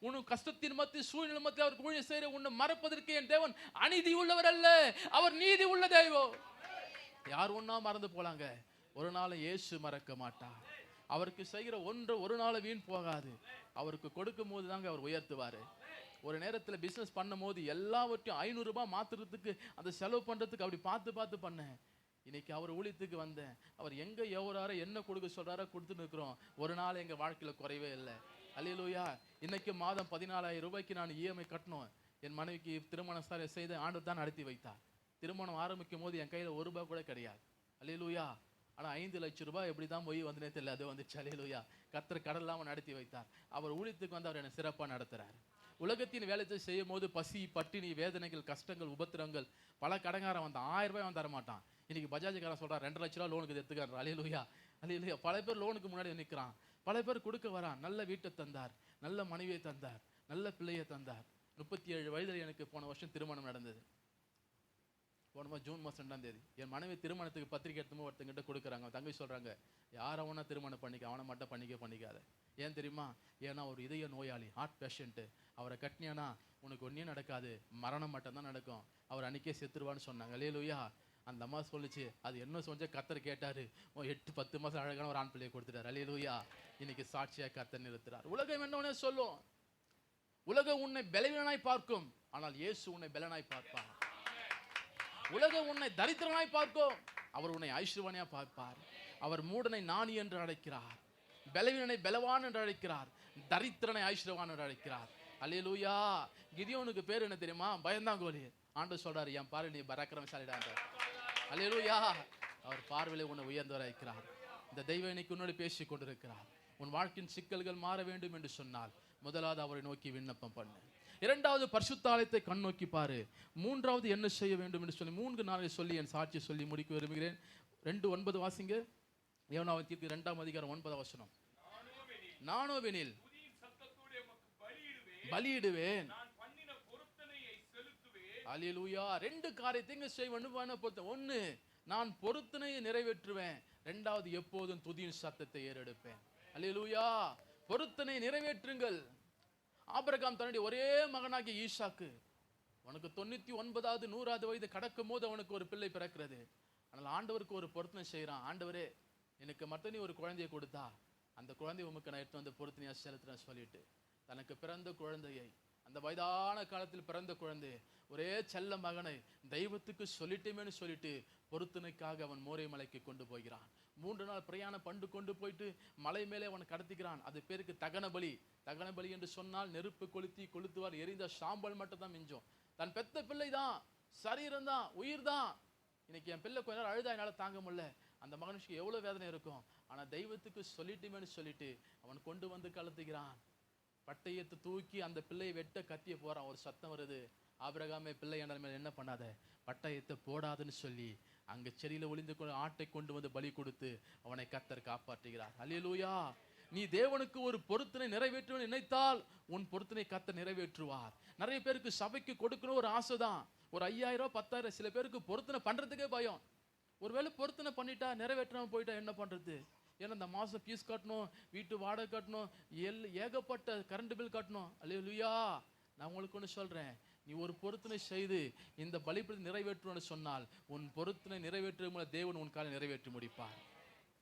உனக்கு கஷ்டத்தின் மத்திய சூழ்நிலை மத்திய அவருக்கு ஊழியம் செய்கிற உன்னை மறப்பதற்கு என் தேவன் அநீதி உள்ளவர் அல்ல, அவர் நீதி உள்ள தெய்வம். யார் ஒன்றா மறந்து போலாங்க, ஒரு நாள் இயேசு மறக்க மாட்டார். அவருக்கு செய்கிற ஒன்று ஒரு நாள் வீண் போகாது. அவருக்கு கொடுக்கும் போது தாங்க அவர் உயர்த்துவார். ஒரு நேரத்தில் பிஸ்னஸ் பண்ணும் போது எல்லாவற்றையும் 500 ரூபாய் மாற்றுறதுக்கு அந்த செலவு பண்ணுறதுக்கு அப்படி பார்த்து பண்ணேன். இன்னைக்கு அவர் ஊழியத்துக்கு வந்தேன். அவர் எங்கே எவராரோ என்ன கொடுக்க சொல்கிறாரோ கொடுத்துட்டு இருக்கிறோம். ஒரு நாள் எங்கள் வாழ்க்கையில் குறைவே இல்லை. அல்லேலூயா. இன்னைக்கு மாதம் 14,000 ரூபாய்க்கு நான் இஎம்ஐ கட்டணும். என் மனைவிக்கு திருமணம் செய்த ஆண்டு தான் நடத்தி வைத்தார். திருமணம் ஆரம்பிக்கும் போது என் கையில் 1 ரூபாய் கூட கிடையாது. அல்லேலூயா. ஆனால் 5 லட்சம் ரூபாய் எப்படி தான் போய் வந்தனே தெரியல, அது வந்துச்சு. அல்லேலூயா. கர்த்தர் கடல் இல்லாமல் நடத்தி வைத்தார். அவர் ஊழியத்துக்கு வந்து அவர் என்னை சிறப்பாக நடத்துகிறார். உலகத்தின் வேலையை செய்யும் போது பசி, பட்டினி, வேதனைகள், கஷ்டங்கள், உபத்திரங்கள், பல கடங்காரன் வந்தான் 1000 ரூபாய் அவன் தரமாட்டான். இன்னைக்கு பஜாஜ்காரன் சொல்கிறான் 2 லட்ச ரூபா லோனுக்கு எடுத்துக்காரு. அல்லேலூயா. அல்லேலூயா. பல பேர் லோனுக்கு முன்னாடி நிற்கிறான், பல பேர் கொடுக்க வரான். நல்ல வீட்டை தந்தார், நல்ல மனைவியை தந்தார், நல்ல பிள்ளையை தந்தார். 37 வயதில் எனக்கு போன வருஷம் திருமணம் நடந்தது. போன ஜூன் மாதம் 2ஆம் தேதி என் மனைவி திருமணத்துக்கு பத்திரிக்கை எடுத்துமோ ஒருத்தங்கிட்ட கொடுக்குறாங்க. தங்கை சொல்கிறாங்க, யார் அவனை திருமணம் பண்ணிக்க, அவனை மட்டும் பண்ணிக்காத. ஏன் தெரியுமா? ஏன்னா ஒரு இதய நோயாளி, ஹார்ட் பேஷண்ட்டு. அவரை கட்டினியானா உனக்கு ஒன்றையும் நடக்காது, மரணம் மட்டும்தான் நடக்கும், அவர் அன்றைக்கே செத்துருவான்னு சொன்னாங்க. அல்லேலூயா. அந்த அம்மா சொல்லிச்சு, அது என்ன சொன்ன கர்த்தர் கேட்டார், 8-10 மாதம் அழகான ஒரு ஆண் பிள்ளையை கொடுத்துட்டார். அல்லேலூயா. இன்னைக்கு சாட்சியாக கர்த்தர் நிறுத்துறார். உலகம் என்னவனே சொல்லும், உலகம் உன்னை பலவீனனாய் பார்க்கும், ஆனால் இயேசு உன்னை பலனாய் பார்ப்பார். உலகம் உன்னை தரித்திரனாய் பார்க்கும், அவர் உன்னை ஐஸ்வர்யவானியா பார்ப்பார். அவர் மூடனை ஞானி என்று அழைக்கிறார், பலவீனனை பலவான் என்று அழைக்கிறார், தரித்திரனை ஐஸ்வர்யவான் என்று அழைக்கிறார். அல்லேலூயா. கிதியோனுக்கு பேர் என்ன தெரியுமா? பயந்தாங்கோலி. ஆண்டவர் சொல்றாரு, என் பார்வை நீ பராக்கிரமசாலிடான்றார். அல்லேலூயா. அவர் பார்வையிலே உன்னை உயர்ந்தவராக இருக்கிறார். இந்த தெய்வம் இன்னைக்கு உன்னோடு பேசி கொண்டிருக்கிறார். உன் வாழ்க்கையின் சிக்கல்கள் மாற வேண்டும் என்று சொன்னால் முதலாவது அவரை நோக்கி விண்ணப்பம் பண்ணு. 2வது பரிசுத்த ஆலயத்தை கண் நோக்கி பாரு. 3வது என்ன செய்ய வேண்டும் என்று சொல்லி 3 நாளை சொல்லி என் சாட்சி சொல்லி முடிக்க விரும்புகிறேன். 2:9 வாசிங்க. யோனாவின் தீர்ப்பு 2ஆம் அதிகாரம் 9ஆம் வசனம். நானோவெனில் பலியிடுவேன். அல்லேலூயா. 2 காரியத்தை செய்வேன். 1 நான் பொருத்தனையை நிறைவேற்றுவேன். 2வது எப்போதும் துதியின் சத்தத்தை ஏறெடுப்பேன். அல்லேலூயா. பொருத்தனை நிறைவேற்றுங்கள். ஆபிரகாம் தன்னுடைய ஒரே மகனாகிய ஈசாக்கு, அவனுக்கு 99வது 100வது வயது கடக்கும் போது அவனுக்கு ஒரு பிள்ளை பிறக்கிறது. ஆனால் ஆண்டவருக்கு ஒரு பொருத்தனை செய்கிறான். ஆண்டவரே, எனக்கு மட்டும் நீ ஒரு குழந்தையை கொடுத்தா அந்த குழந்தைய உமக்கு நான் எடுத்து வந்து பொருத்தனையா செலுத்துறேன் சொல்லிட்டு தனக்கு பிறந்த குழந்தையை, அந்த வயதான காலத்தில் பிறந்த குழந்தை, ஒரே செல்ல மகனை தெய்வத்துக்கு சொல்லிட்டேமேன்னு சொல்லிட்டு பொருத்தனைக்காக அவன் மோரே மலைக்கு கொண்டு போகிறான். 3 நாள் பிரயாணம் பண்ணு கொண்டு போயிட்டு மலை மேலே அவன் கடத்திக்கிறான். அது பேருக்கு தகன பலி. தகன பலி என்று சொன்னால் நெருப்பு கொளுத்துவார், எரிந்த சாம்பல் மட்டும் தான் மிஞ்சும். தன் பெத்த பிள்ளை தான், சரீரம் தான், உயிர் தான். இன்னைக்கு என் பிள்ளை கொஞ்ச நேரம் அழுதா என்னால தாங்க முடியல. அந்த மகனுக்கு எவ்வளவு வேதனை இருக்கும். ஆனா தெய்வத்துக்கு சொல்லிட்டுமேன்னு சொல்லிட்டு அவன் கொண்டு வந்து கலத்துகிறான். பட்டயத்தை தூக்கி அந்த பிள்ளையை வெட்ட கத்திய போறான். ஒரு சத்தம் வருது, ஆபிரகாமே பிள்ளை என்ற மேல என்ன பண்ணாத, பட்டயத்தை போடாதுன்னு சொல்லி அங்க செடியில ஒளிந்து கொண்டு ஆட்டை கொண்டு வந்து பலி கொடுத்து அவனை கர்த்தர் காப்பாற்றுகிறார். அல்லேலூயா. நீ தேவனுக்கு ஒரு பொருத்தனை நிறைவேற்றுவன்னு நினைத்தால் உன் பொருத்தனை கர்த்தர் நிறைவேற்றுவார். நிறைய பேருக்கு சபைக்கு கொடுக்கணும் ஒரு ஆசைதான். ஒரு 5000 10,000. சில பேருக்கு பொருத்தனை பண்றதுக்கே பயம். ஒருவேளை பொருத்தனை பண்ணிட்டா நிறைவேற்றாம போயிட்டா என்ன பண்றது? ஏன்னா இந்த மாசம் ஃபீஸ் கட்டணும், வீட்டு வாடகை கட்டணும், ஏகப்பட்ட கரண்ட் பில் கட்டணும். அல்லேலூயா. நான் உங்களுக்கு ஒன்று சொல்றேன், நீ ஒரு பொருத்தனை செய்து இந்த பலிபீடத்தை நிறைவேற்றணும்னு சொன்னால் உன் பொருத்தனை நிறைவேற்ற தேவன் உன் காலை நிறைவேற்றி முடிப்பார்.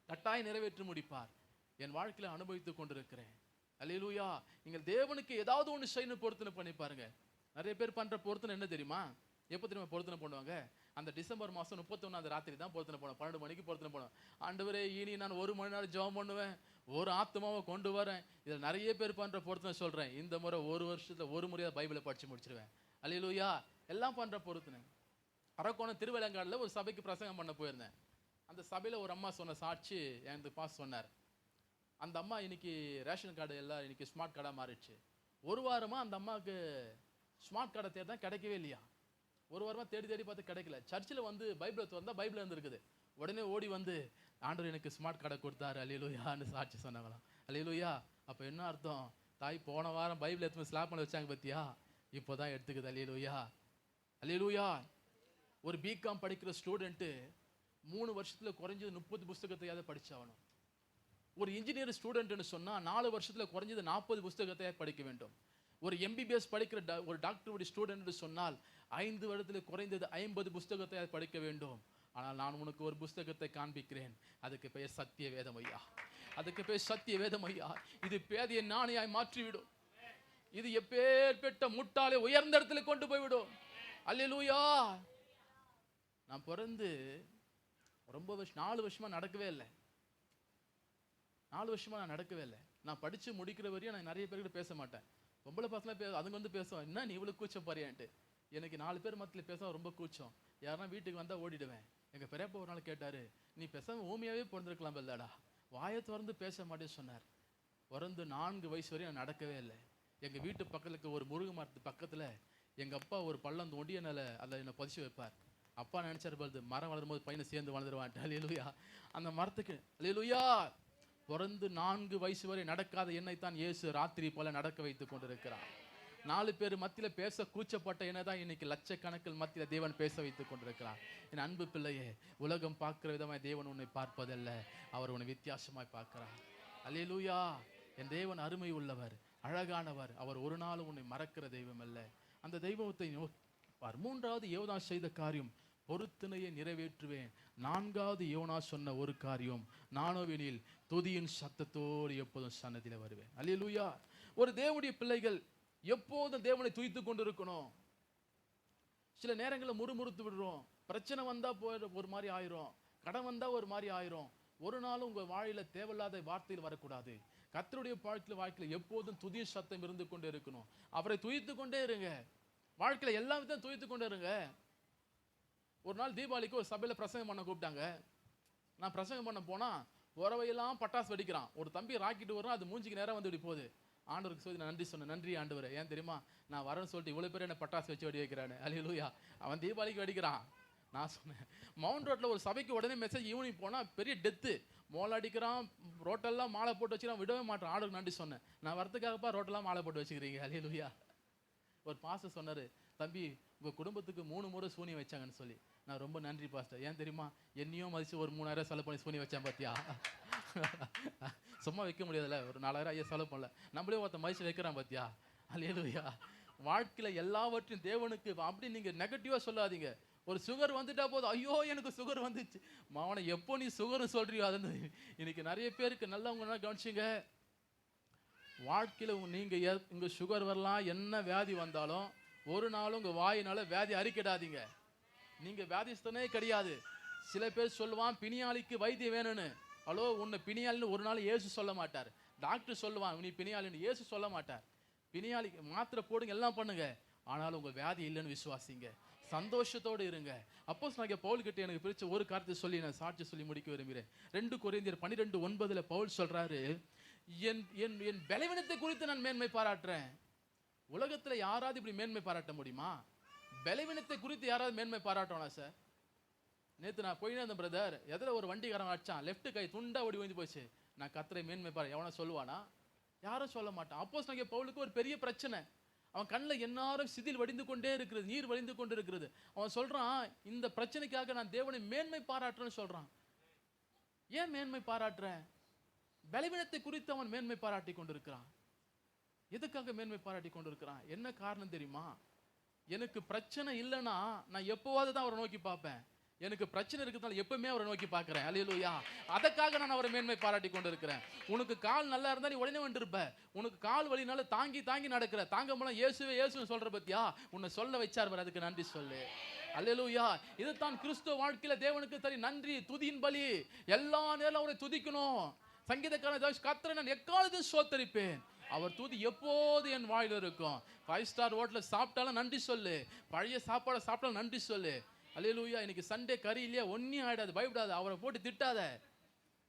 கட்டாயம் நிறைவேற்றி முடிப்பார். என் வாழ்க்கையில அனுபவித்துக் கொண்டிருக்கிறேன். அல்லேலூயா. நீங்கள் தேவனுக்கு ஏதாவது ஒன்று செய்யணும் பொருத்தனை பண்ணி பாருங்க. நிறைய பேர் பண்ற பொருத்தனை என்ன தெரியுமா? எப்போ தெரியுமா பொருத்தனை பண்ணுவாங்க? அந்த டிசம்பர் மாதம் 31 ராத்திரி தான் பொருத்தனை பண்ணுவோம். 12 மணிக்கு பொருத்தனை பண்ணுவோம். ஆண்டவரே இனி நான் 1 மணி நேரம் ஜெபம் பண்ணுவேன், ஒரு ஆத்மாவை கொண்டு வரேன். இதில் நிறைய பேர் பண்ற பொருத்தனை சொல்றேன், இந்த முறை 1 வருஷத்துல 1 முறையாக பைபிளை படிச்சு முடிச்சிருவேன். அல்லேலூயா. எல்லாம் பண்ற பொருத்தனை. அரக்கோணம் திருவேலங்காடுல ஒரு சபைக்கு பிரசங்கம் பண்ண போயிருந்தேன். அந்த சபையில ஒரு அம்மா சொன்ன சாட்சி எனக்கு பாஸ் சொன்னார். அந்த அம்மா இன்னைக்கு ரேஷன் கார்டு எல்லாம் இன்னைக்கு ஸ்மார்ட் கார்டாக மாறிடுச்சு. 1 வாரமா அந்த அம்மாவுக்கு ஸ்மார்ட் கார்டை தேடி தான் கிடைக்கவே இல்லையா. 1 வாரமா தேடி தேடி பார்த்து கிடைக்கல. சர்ச்சில் வந்து பைபிளை திறந்தா பைபிள் இருந்திருக்குது. உடனே ஓடி வந்து ஆண்டவர் எனக்கு ஸ்மார்ட் கார்டை கொடுத்தாரு அல்லேலூயான்னு சாட்சி சொன்னாங்களாம். அல்லேலூயா. அப்போ என்ன அர்த்தம்? தாய் போன வாரம் பைபிள் எடுத்து ஸ்லாப் பண்ண வச்சாங்க பத்தியா, இப்போதான் எடுத்துக்குது. அல்லேலூயா. அல்லேலூயா. ஒரு பிகாம் படிக்கிற ஸ்டூடெண்ட்டு 3 வருஷத்துல குறைஞ்சது 30 புஸ்தகத்தையாவது படிச்சாகணும். ஒரு இன்ஜினியர் ஸ்டூடெண்ட்னு சொன்னா 4 வருஷத்துல குறைஞ்சது 40 புஸ்தகத்தை படிக்க வேண்டும். ஒரு எம்பிபிஎஸ் படிக்கிற ஒரு டாக்டருடைய ஸ்டூடெண்ட் சொன்னால் 5 வருடத்தில் குறைந்தது 50 புஸ்தகத்தை படிக்க வேண்டும். ஆனால் நான் உனக்கு ஒரு புஸ்தகத்தை காண்பிக்கிறேன். அதுக்கு பெயர் சத்திய வேதம் ஐயா. அதுக்கு பெயர் சத்திய வேதம் ஐயா. இது பேதையை நாணயாய் மாற்றிவிடும். இது எப்பேற்பட்ட முட்டாளை உயர்ந்த இடத்துல கொண்டு போய்விடும். அல்லேலூயா. நான் பிறந்து ரொம்ப 4 வருஷமா நடக்கவே இல்லை. 4 வருஷமா நான் நடக்கவே இல்லை. நான் படிச்சு முடிக்கிற வரையும் நான் நிறைய பேர்கிட்ட பேச மாட்டேன். பொம்பளை பசங்க அதுங்க வந்து பேசுவோம், என்ன நீ இவ்வளவு கூச்சம் பாரியான்ட்டு. எனக்கு 4 பேர் மத்தியில் பேச ரொம்ப கூச்சம். யாருன்னா வீட்டுக்கு வந்தா ஓடிடுவேன். எங்க பெரியப்பா ஒரு நாள் கேட்டாரு, நீ பேசாம ஊமையாவே பிறந்திருக்கலாம் இல்லடா, வாயை திறந்து பேச மாட்டேன்னு சொன்னார். பிறந்து 4 வயசு வரையும் நான் நடக்கவே இல்லை. எங்க வீட்டு பக்கத்துக்கு ஒரு முருங்கை மரத்து பக்கத்துல எங்க அப்பா ஒரு பள்ளம் தோண்டி என்னால அதில் என்னை பதிச்சு வைப்பார். அப்பா நினைச்சாரு பாருது, மரம் வளரும் போது பையனை சேர்ந்து வளர்ந்துருவான்ட்டு. அல்லேலூயா. அந்த மரத்துக்கு அல்லேலூயா. பிறந்து 4 வயசு வரை நடக்காத என்னைத்தான் இயேசு ராத்திரி போல நடக்க வைத்துக் கொண்டிருக்கிறார். 4 பேர் மத்தியில பேச கூச்சப்பட்ட என்னதான் இன்னைக்கு லட்சக்கணக்கில் மத்தியில தேவன் பேச வைத்துக் கொண்டிருக்கிறார். என் அன்பு பிள்ளையே, உலகம் பார்க்கிற விதமாய் தேவன் உன்னை பார்ப்பதல்ல, அவர் உன்னை வித்தியாசமாய் பார்க்கிறார். அல்லேலூயா. என் தேவன் அருமை உள்ளவர், அழகானவர். அவர் ஒரு நாளும் உன்னை மறக்கிற தெய்வம் அல்ல. அந்த தெய்வத்தை நோக்கிப்பார். 3வது யோனா செய்த காரியம், பொருத்தனையை நிறைவேற்றுவேன். 4வது யோனா சொன்ன ஒரு காரியம், நானோவெனில் துதியின் சத்தத்தோடு எப்போதும் சன்னதியில வருவேன். அல்லேலூயா. ஒரு தேவனுடைய பிள்ளைகள் எப்போதும் தேவனை துதித்துக் கொண்டிருக்கணும். சில நேரங்களில் முறுமுறுத்து விடுறோம். பிரச்சனை வந்தா ஒரு மாதிரி ஆயிரும், கடன் வந்தா ஒரு மாதிரி ஆயிரும். ஒரு நாளும் உங்க வாயில தேவையில்லாத வார்த்தையில் வரக்கூடாது. கர்த்தருடைய வாழ்க்கையில எப்போதும் துதியின் சத்தம் இருந்து கொண்டே இருக்கணும். அவரை துதித்து கொண்டே இருங்க. வாழ்க்கையில எல்லா விதத்தையும் துதித்து கொண்டே இருங்க. ஒரு நாள் தீபாவளிக்கு ஒரு சபையில பிரசங்கம் பண்ண கூப்பிட்டாங்க. நான் பிரசங்கம் பண்ண போனா உறவையெல்லாம் பட்டாசு வெடிக்கிறான். ஒரு தம்பி ராக்கெட் வரும், அது மூஞ்சிக்கு நேரம் வந்து இப்படி போகுது. ஆண்டவருக்கு சொல்லி நான் நன்றி சொன்னேன். நன்றி ஆண்டவரே, ஏன் தெரியுமா, நான் வரேன்னு சொல்லிட்டு இவ்வளவு பேர் என்ன பட்டாசு வச்சு வெடி வைக்கிறானே. அல்லேலூயா. அவன் தீபாவளிக்கு வெடிக்கிறான். நான் சொன்னேன், மவுண்ட் ரோட்ல ஒரு சபைக்கு உடனே மெசேஜ் ஈவினிங் போனா பெரிய டெத்து, மோள அடிக்கிறான், ரோட்டெல்லாம் மாலை போட்டு வச்சுக்கிறான், விடவே மாட்டான். ஆண்டவருக்கு நன்றி சொன்னேன். நான் வரத்துக்காகப்பா ரோட்டெல்லாம் மாலை போட்டு வச்சுக்கிறீங்க. அல்லேலூயா. ஒரு பாஸ்டர் சொன்னாரு, தம்பி உங்க குடும்பத்துக்கு 3 முறை சூனியம் வச்சாங்கன்னு சொல்லி. நான் ரொம்ப நன்றி பாஸ்டர். ஏன் தெரியுமா, என்னையும் மதிச்சு ஒரு 3000 செலவு பண்ணி சூனியம் வச்சேன் பாத்தியா. சும்மா வைக்க முடியாதுல்ல, ஒரு 4000 செலவு பண்ணல, நம்மளே ஒருத்த மதிச்சு வைக்கிறான் பாத்தியா. அல்லேலூயா. வாழ்க்கையில எல்லாவற்றையும் தேவனுக்கு அப்படி நீங்க நெகட்டிவா சொல்லாதீங்க. ஒரு சுகர் வந்துட்டா போதும், ஐயோ எனக்கு சுகர் வந்துச்சு. மாவனை எப்போ நீ சுகர் சொல்றியோ அது இன்னைக்கு நிறைய பேருக்கு நல்லவங்க கவனிச்சிங்க. வாழ்க்கையில நீங்க இங்க சுகர் வரலாம், என்ன வியாதி வந்தாலும் ஒரு நாளும் உங்க வாயினால வியாதி அறிக்கிடாதீங்க. நீங்க வியாதிஸ்தனே கிடையாது. சில பேர் சொல்லுவான் பிணியாளிக்கு வைத்தியம் வேணும்னு. ஹலோ, உன்னை பிணியாளின்னு ஒரு நாள் இயேசு சொல்ல மாட்டார். டாக்டர் சொல்லுவான் நீ பிணியாளின்னு, இயேசு சொல்ல மாட்டார். பிணியாளிக்கு மாத்திரை போடுங்க, எல்லாம் பண்ணுங்க, ஆனாலும் உங்க வியாதி இல்லைன்னு விசுவாசிங்க, சந்தோஷத்தோடு இருங்க. அப்போஸ்தலனாகிய பவுல் கிட்ட எனக்கு பிடிச்ச ஒரு காரியத்தை சொல்லி நான் சாட்சி சொல்லி முடிக்க விரும்புகிறேன். 2 கொரிந்தியர் 12:9 பவுல் சொல்றாரு, என் என் என் பலவீனத்தை குறித்து நான் மேன்மை பாராட்டுறேன். உலகத்துல யாராவது இப்படி மேன்மை பாராட்ட முடியுமா? பலவீனத்தை குறித்து யாராவது மேன்மை பாராட்டோனா சார்? நேத்து நான் போயினே இருந்தேன் பிரதர், எதில் ஒரு வண்டிக்காரன் அடிச்சான், லெஃப்ட் கை துண்டா ஓடி வந்து போச்சு. நான் கர்த்தரை மேன்மை பாரு, எவனா சொல்லுவானா? யாரும் சொல்ல மாட்டான். அப்போஸ்தலனாகிய பவுலுக்கு ஒரு பெரிய பிரச்சனை. அவன் கண்ணில் எந்நேரம் சிதில் வடிந்து கொண்டே இருக்கிறது, நீர் வடிந்து கொண்டு இருக்கிறது. அவன் சொல்றான், இந்த பிரச்சனைக்காக நான் தேவனை மேன்மை பாராட்டுறேன்னு சொல்றான். ஏன் மேன்மை பாராட்டுறேன்? பலவீனத்தை குறித்து அவன் மேன்மை பாராட்டி கொண்டிருக்கிறான். எதுக்காக மேன்மை பாராட்டி கொண்டிருக்கிறான்? என்ன காரணம் தெரியுமா? எனக்கு பிரச்சனை இல்லைன்னா நான் எப்போவாது தான் அவரை நோக்கி பார்ப்பேன். எனக்கு பிரச்சனை இருக்கிறதால எப்பவுமே அவரை நோக்கி பார்க்கிறேன். அல்லேலூயா. அதற்காக நான் அவரை மேன்மை பாராட்டி கொண்டு இருக்கிறேன். உனக்கு கால் நல்லா இருந்தா நீ உடனே வந்துருப்ப. உனக்கு கால் வலினால தாங்கி தாங்கி நடக்கிற, தாங்க மூலம் இயேசுவே இயேசுன்னு சொல்ற பத்தியா, உன்னை சொல்ல வச்சார் பாரு, அதுக்கு நன்றி சொல்லு. அல்லேலூயா. இதுதான் கிறிஸ்துவ வாழ்க்கையில தேவனுக்கு தனி நன்றி, துதியின் பலி. எல்லா நேரம் அவரை துதிக்கணும். சங்கீதக்காரன் கர்த்தரை நான் எக்காலத்தையும் ஸ்தோத்தரிப்பேன், அவர் துதி எப்போது என் வாயில இருக்கும். 5 ஸ்டார் ஹோட்டல்ல சாப்பிட்டாலும் நன்றி சொல்லு, பழைய சாப்பாடை சாப்பிட்டாலும் நன்றி சொல்லு. அல்லேலூயா. இன்னைக்கு சண்டே கறி இல்லையா, ஒன்னும் ஆயிடாது, பயப்படாது, அவரை போட்டு திட்டாத.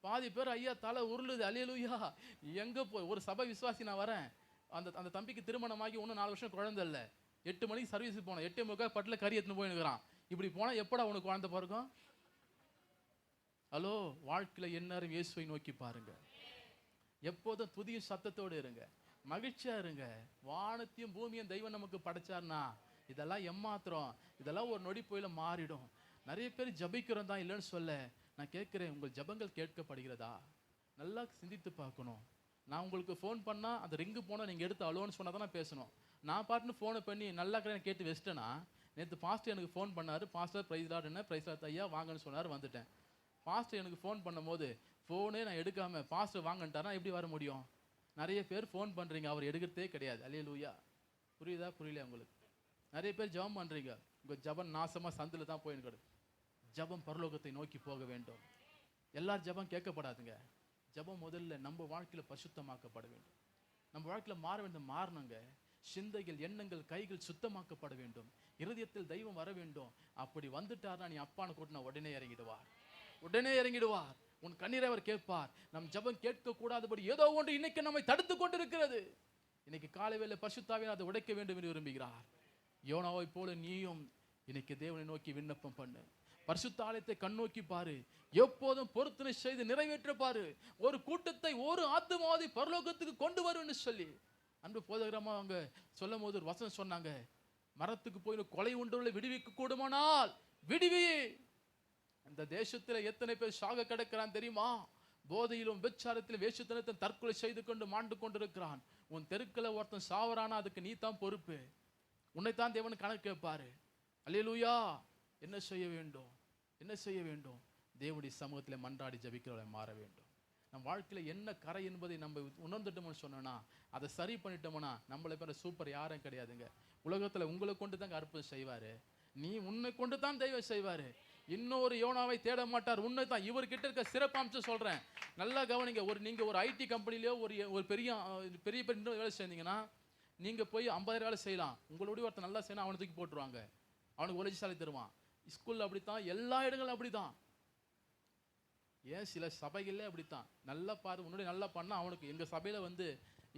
பாதி பேர் ஐயா தலை உருளுது. அல்லேலூயா. எங்க போய் ஒரு சபை விசுவாசி நான் வரேன், அந்த தம்பிக்கு திருமணமாகி இன்னும் 4 வருஷம் குழந்தை இல்லை. 8 மணிக்கு சர்வீஸுக்கு போனோம், 8:30 பட்டில கறி எடுத்துன்னு போயினுக்கிறான். இப்படி போனா எப்படா உனக்கு குழந்தை பிறக்கும்? ஹலோ, வாழ்க்கையில எந்நேரம் இயேசுவை நோக்கி பாருங்க, எப்போதும் புதிய சத்தத்தோடு இருங்க, மகிழ்ச்சியா இருங்க. வானத்தையும் பூமியும் தெய்வம் நமக்கு படைச்சார்னா இதெல்லாம் எம்மாத்திரம், இதெல்லாம் ஒரு நொடி போயில மாறிடும். நிறைய பேர் ஜபிக்கிறோம் தான் இல்லைன்னு சொல்ல, நான் கேட்கிறேன், உங்கள் ஜபங்கள் கேட்கப்படுகிறதா? நல்லா சிந்தித்து பார்க்கணும். நான் உங்களுக்கு ஃபோன் பண்ணா அந்த ரிங்கு போனால் நீங்கள் எடுத்து அலோன்னு சொன்னா தான் நான் பேசணும். நான் பாட்டுன்னு ஃபோனை பண்ணி நல்லா கேட்டு வச்சிட்டேன்னா, நேற்று பாஸ்டர் எனக்கு ஃபோன் பண்ணாரு, பாஸ்டர் பிரைஸ் லார்ட் என்ன பிரைஸ் லார்ட் ஐயா வாங்கன்னு சொன்னார், வந்துட்டேன். பாஸ்டர் எனக்கு ஃபோன் பண்ணும் போது ஃபோனே நான் எடுக்காம பாஸ்டர் வாங்கன்ட்டாரா எப்படி வர முடியும்? நிறைய பேர் ஃபோன் பண்றீங்க, அவர் எடுக்கிறதே கிடையாது. அல்லேலூயா. புரியுதா? புரியல உங்களுக்கு? நிறைய பேர் ஜெபம் பண்றீங்க, உங்க ஜெபம் நாசமா சந்தில தான் போயின்னு. ஜெபம் பரலோகத்தை நோக்கி போக வேண்டும். எல்லார் ஜெபம் கேட்கப்படாதுங்க. ஜெபம் முதல்ல நம்ம வாழ்க்கையில பரிசுத்தமாக்கப்பட வேண்டும். நம்ம வாழ்க்கையில மாற வேண்டும். மாறணுங்க. சிந்தைகள், எண்ணங்கள், கைகள் சுத்தமாக்கப்பட வேண்டும். இருதயத்தில் தெய்வம் வர வேண்டும். அப்படி வந்துட்டார்னா நீ அப்பான்னு கூட்டினா உடனே இறங்கிடுவார், உடனே இறங்கிடுவார். உன் கண்ணீரை அவர் கேட்பார். நம் ஜெபம் கேட்க கூடாதபடி ஏதோ ஒன்று இன்னைக்கு நம்மை தடுத்து கொண்டிருக்கிறது. இன்னைக்கு காலை வேளை பரிசுத்தாவியானவர் அதை உடைக்க வேண்டும் என்று விரும்புகிறார். யோனாவை போல நீயும் இன்னைக்கு தேவனை நோக்கி விண்ணப்பம் பண்ணு. பரிசுத்த ஆலயத்தை கண்ணோக்கி பாரு, எப்போதும் பொருத்தனை செய்து நிறைவேற்ற பாரு. ஒரு கூட்டத்தை, ஒரு ஆத்துமாவை பரலோகத்துக்கு கொண்டு வரும்னு சொல்லி அன்பு போதகரமா அவங்க சொல்லும் போது ஒரு வசனம் சொன்னாங்க, மரத்துக்கு போய் கொலை உண்டவர்களை விடுவிக்க கூடுமானால் விடுவி. இந்த தேசத்துல எத்தனை பேர் சாக கிடக்கிறான் தெரியுமா? போதையிலும் விபச்சாரத்திலும் வேஷத்தனத்தை தற்கொலை செய்து கொண்டு மாண்டு கொண்டிருக்கிறான். உன் தெருக்களை ஒருத்தன் சாவரானா அதுக்கு நீ தான் பொறுப்பு. உன்னைத்தான் தேவன் கணக்கு கேட்பாரு. அல்லேலூயா. என்ன செய்ய வேண்டும்? என்ன செய்ய வேண்டும்? தேவனுடைய சமூகத்தில் மன்றாடி ஜபிக்கிறவளை மாற வேண்டும். நம் வாழ்க்கையில என்ன கரை என்பதை நம்ம உணர்ந்துட்டோம்னு சொன்னோம்னா, அதை சரி பண்ணிட்டோம்னா, நம்மளை பேர சூப்பர் யாரும் கிடையாதுங்க. உலகத்துல உங்களை கொண்டு தாங்க அற்புதம் செய்வாரு. நீ உன்னை கொண்டு தான் தெய்வம் செய்வாரு. இன்னொரு யோனாவை தேட மாட்டார், உன்னை தான். இவர்கிட்ட இருக்க சிறப்பம்சம் சொல்றேன், நல்லா கவனிங்க. நீங்க ஒரு ஐடி கம்பெனிலயோ ஒரு பெரிய பெரிய வேலை செய்தீங்கன்னா, நீங்க போய் 50,000 வேலை செய்யலாம். உங்களுடைய ஒருத்தர் நல்லா செய்யணும், அவனை தூக்கி போட்டுருவாங்க, அவனுக்கு உழைச்சாலை தருவான். ஸ்கூல்ல அப்படித்தான், எல்லா இடங்களும் அப்படித்தான். ஏன் சில சபைகள்ல அப்படித்தான். நல்லா பாரு, முன்னாடி நல்லா பண்ணா அவனுக்கு. எங்க சபையில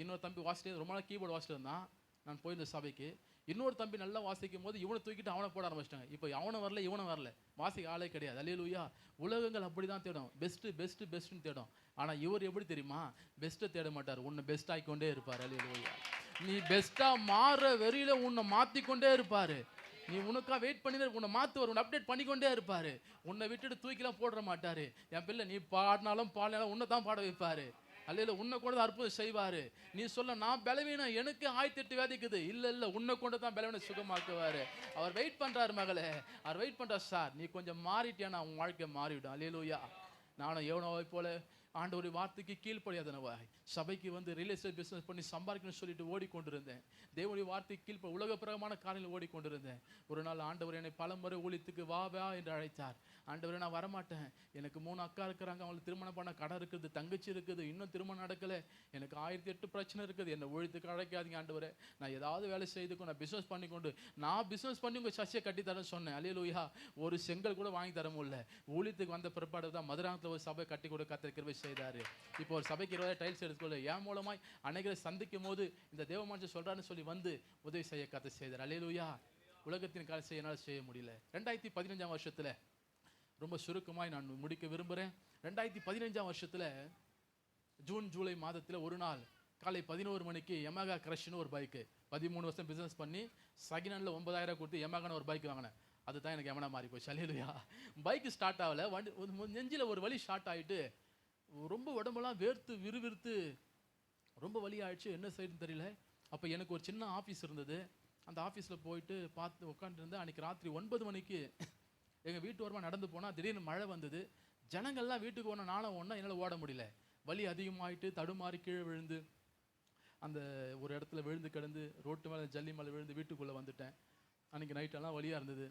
இன்னொரு தம்பி வாசிட்டு ரொம்ப நாள் கீபோர்டு வாசிட்டு இருந்தான். நான் போயிருந்த சபைக்கு, இன்னொரு தம்பி நல்லா வாசிக்கும் போது இவனை தூக்கிட்டு அவனை போட ஆரம்பிச்சிட்டாங்க. இப்போ அவனும் வரல, இவனும் வரல, வாசிக்க ஆளே கிடையாது. அல்லேலூயா. உலகங்கள் அப்படிதான் தேடும், பெஸ்ட் பெஸ்ட் பெஸ்ட்னு தேடும். ஆனா இவர் எப்படி தெரியுமா? பெஸ்ட்டை தேட மாட்டார், உன்னை பெஸ்ட் ஆகிக்கொண்டே இருப்பார். அல்லேலூயா. நீ பெஸ்டா மாற வெறியில உன்னை மாத்திக்கொண்டே இருப்பாரு. நீ உனக்கா வெயிட் பண்ணி உன்னை மாத்துவார், உன்னை அப்டேட் பண்ணிக்கொண்டே இருப்பாரு. உன்னை விட்டுட்டு தூக்கிலாம் போடுற மாட்டாரு. என் பிள்ளை நீ பாடினாலும் பாடினாலும் உன்னை தான் பாட வைப்பாரு. அல்ல உன்னை கொண்டு தான் அற்புதம் செய்வாரு. நீ சொல்ல நான் பலவீனம், எனக்கு 1008 வியாதிக்குது, இல்ல உன்னை கொண்டு தான் பலவீனம் சுகமாக்குவாரு. அவர் வெயிட் பண்றாரு மகளே, அவர் வெயிட் பண்றார். சார் நீ கொஞ்சம் மாறிட்டியானா உன் வாழ்க்கை மாறிவிடும். அல்லேலூயா. நானும் யோனாவை போல ஆண்டவருடைய வார்த்தைக்கு கீழ்ப்படியாதனவாய் சபைக்கு வந்து ரியல் எஸ்டேட் பிசினஸ் பண்ணி சம்பாதிக்கணும்னு சொல்லிட்டு ஓடிக்கொண்டிருந்தேன். தேவனுடைய வார்த்தைக்கு கீழ்ப்ப உலக பிரகமான காரியங்கள் ஓடிக்கொண்டிருந்தேன். ஒரு நாள் ஆண்டவர் என்னை பல முறை ஊழியத்துக்கு வா வா என்று அழைத்தார். ஆண்டவரே நான் வரமாட்டேன், எனக்கு 3 அக்கா இருக்கிறாங்க, அவங்களுக்கு திருமணம் பண்ண கடை இருக்குது, தங்கச்சி இருக்குது, இன்னும் திருமணம் நடக்கலை, எனக்கு 1008 பிரச்சனை இருக்குது, என்னை ஊழியத்துக்கு அழைக்காதீங்க ஆண்டவரே, நான் ஏதாவது வேலை செய்துக்கோ, நான் பிஸ்னஸ் பண்ணிக்கொண்டு நான் பிஸ்னஸ் பண்ணி உங்கள் சர்ச்சையை கட்டித்தரேன்னு சொன்னேன். அல்லேலூயா. ஒரு செங்கல் கூட வாங்கி தர முடியல. ஊழியத்துக்கு வந்த பிற்பாடு தான் மதுராந்தத்தில் ஒரு சபை கட்டி கூட கர்த்தர் கிருபை செய்தார். இப்போ ஒரு சபைக்கு 20 டைல்ஸ் எடுத்துக்கொள்ள என் மூலமாய் அனைவரை சந்திக்கும் போது இந்த தேவ மனுஷன் சொல்கிறான்னு சொல்லி வந்து உதவி செய்ய கர்த்தர் செய்தார். அல்லேலூயா. உலகத்தின் காரியத்தை என்னால் செய்ய முடியல. 2015 வருஷத்தில் ரொம்ப சுருக்கமாய் நான் முடிக்க விரும்புகிறேன். 2015 வருஷத்தில் ஜூன் ஜூலை மாதத்தில் ஒரு நாள் காலை 11 மணிக்கு யமகா கிரஷ்னு ஒரு பைக்கு, 13 வருஷம் பிஸ்னஸ் பண்ணி செகண்ட் ஹேண்டில் 9000 கொடுத்து யமகான ஒரு பைக் வாங்கினேன். அதுதான் எனக்கு யமனா மாறி போச்சு. அல்லேலூயா. பைக்கு ஸ்டார்ட் ஆகலை, நெஞ்சில் ஒரு வலி ஸ்டார்ட் ஆகிட்டு ரொம்ப உடம்பெல்லாம் வேர்த்து விறுவிறுத்து ரொம்ப வலி ஆயிடுச்சு. என்ன செய்யுதுன்னு தெரியல. அப்போ எனக்கு ஒரு சின்ன ஆஃபீஸ் இருந்தது. அந்த ஆஃபீஸில் போயிட்டு பார்த்து உட்காந்துருந்தேன். அன்றைக்கி ராத்திரி 9 மணிக்கு எங்கள் வீட்டு ஓரமாக நடந்து போனால் திடீர்னு மழை வந்தது. ஜனங்கள்லாம் வீட்டுக்கு ஓன நானும் ஒன்றா என்னால் ஓட முடியல. வலி அதிகமாகிட்டு தடுமாறி கீழே விழுந்து அந்த ஒரு இடத்துல விழுந்து கிடந்து ரோட்டு மேலே ஜல்லி மேலே விழுந்து வீட்டுக்குள்ளே வந்துட்டேன். அன்றைக்கி நைட்டெல்லாம் வலியாக இருந்தது.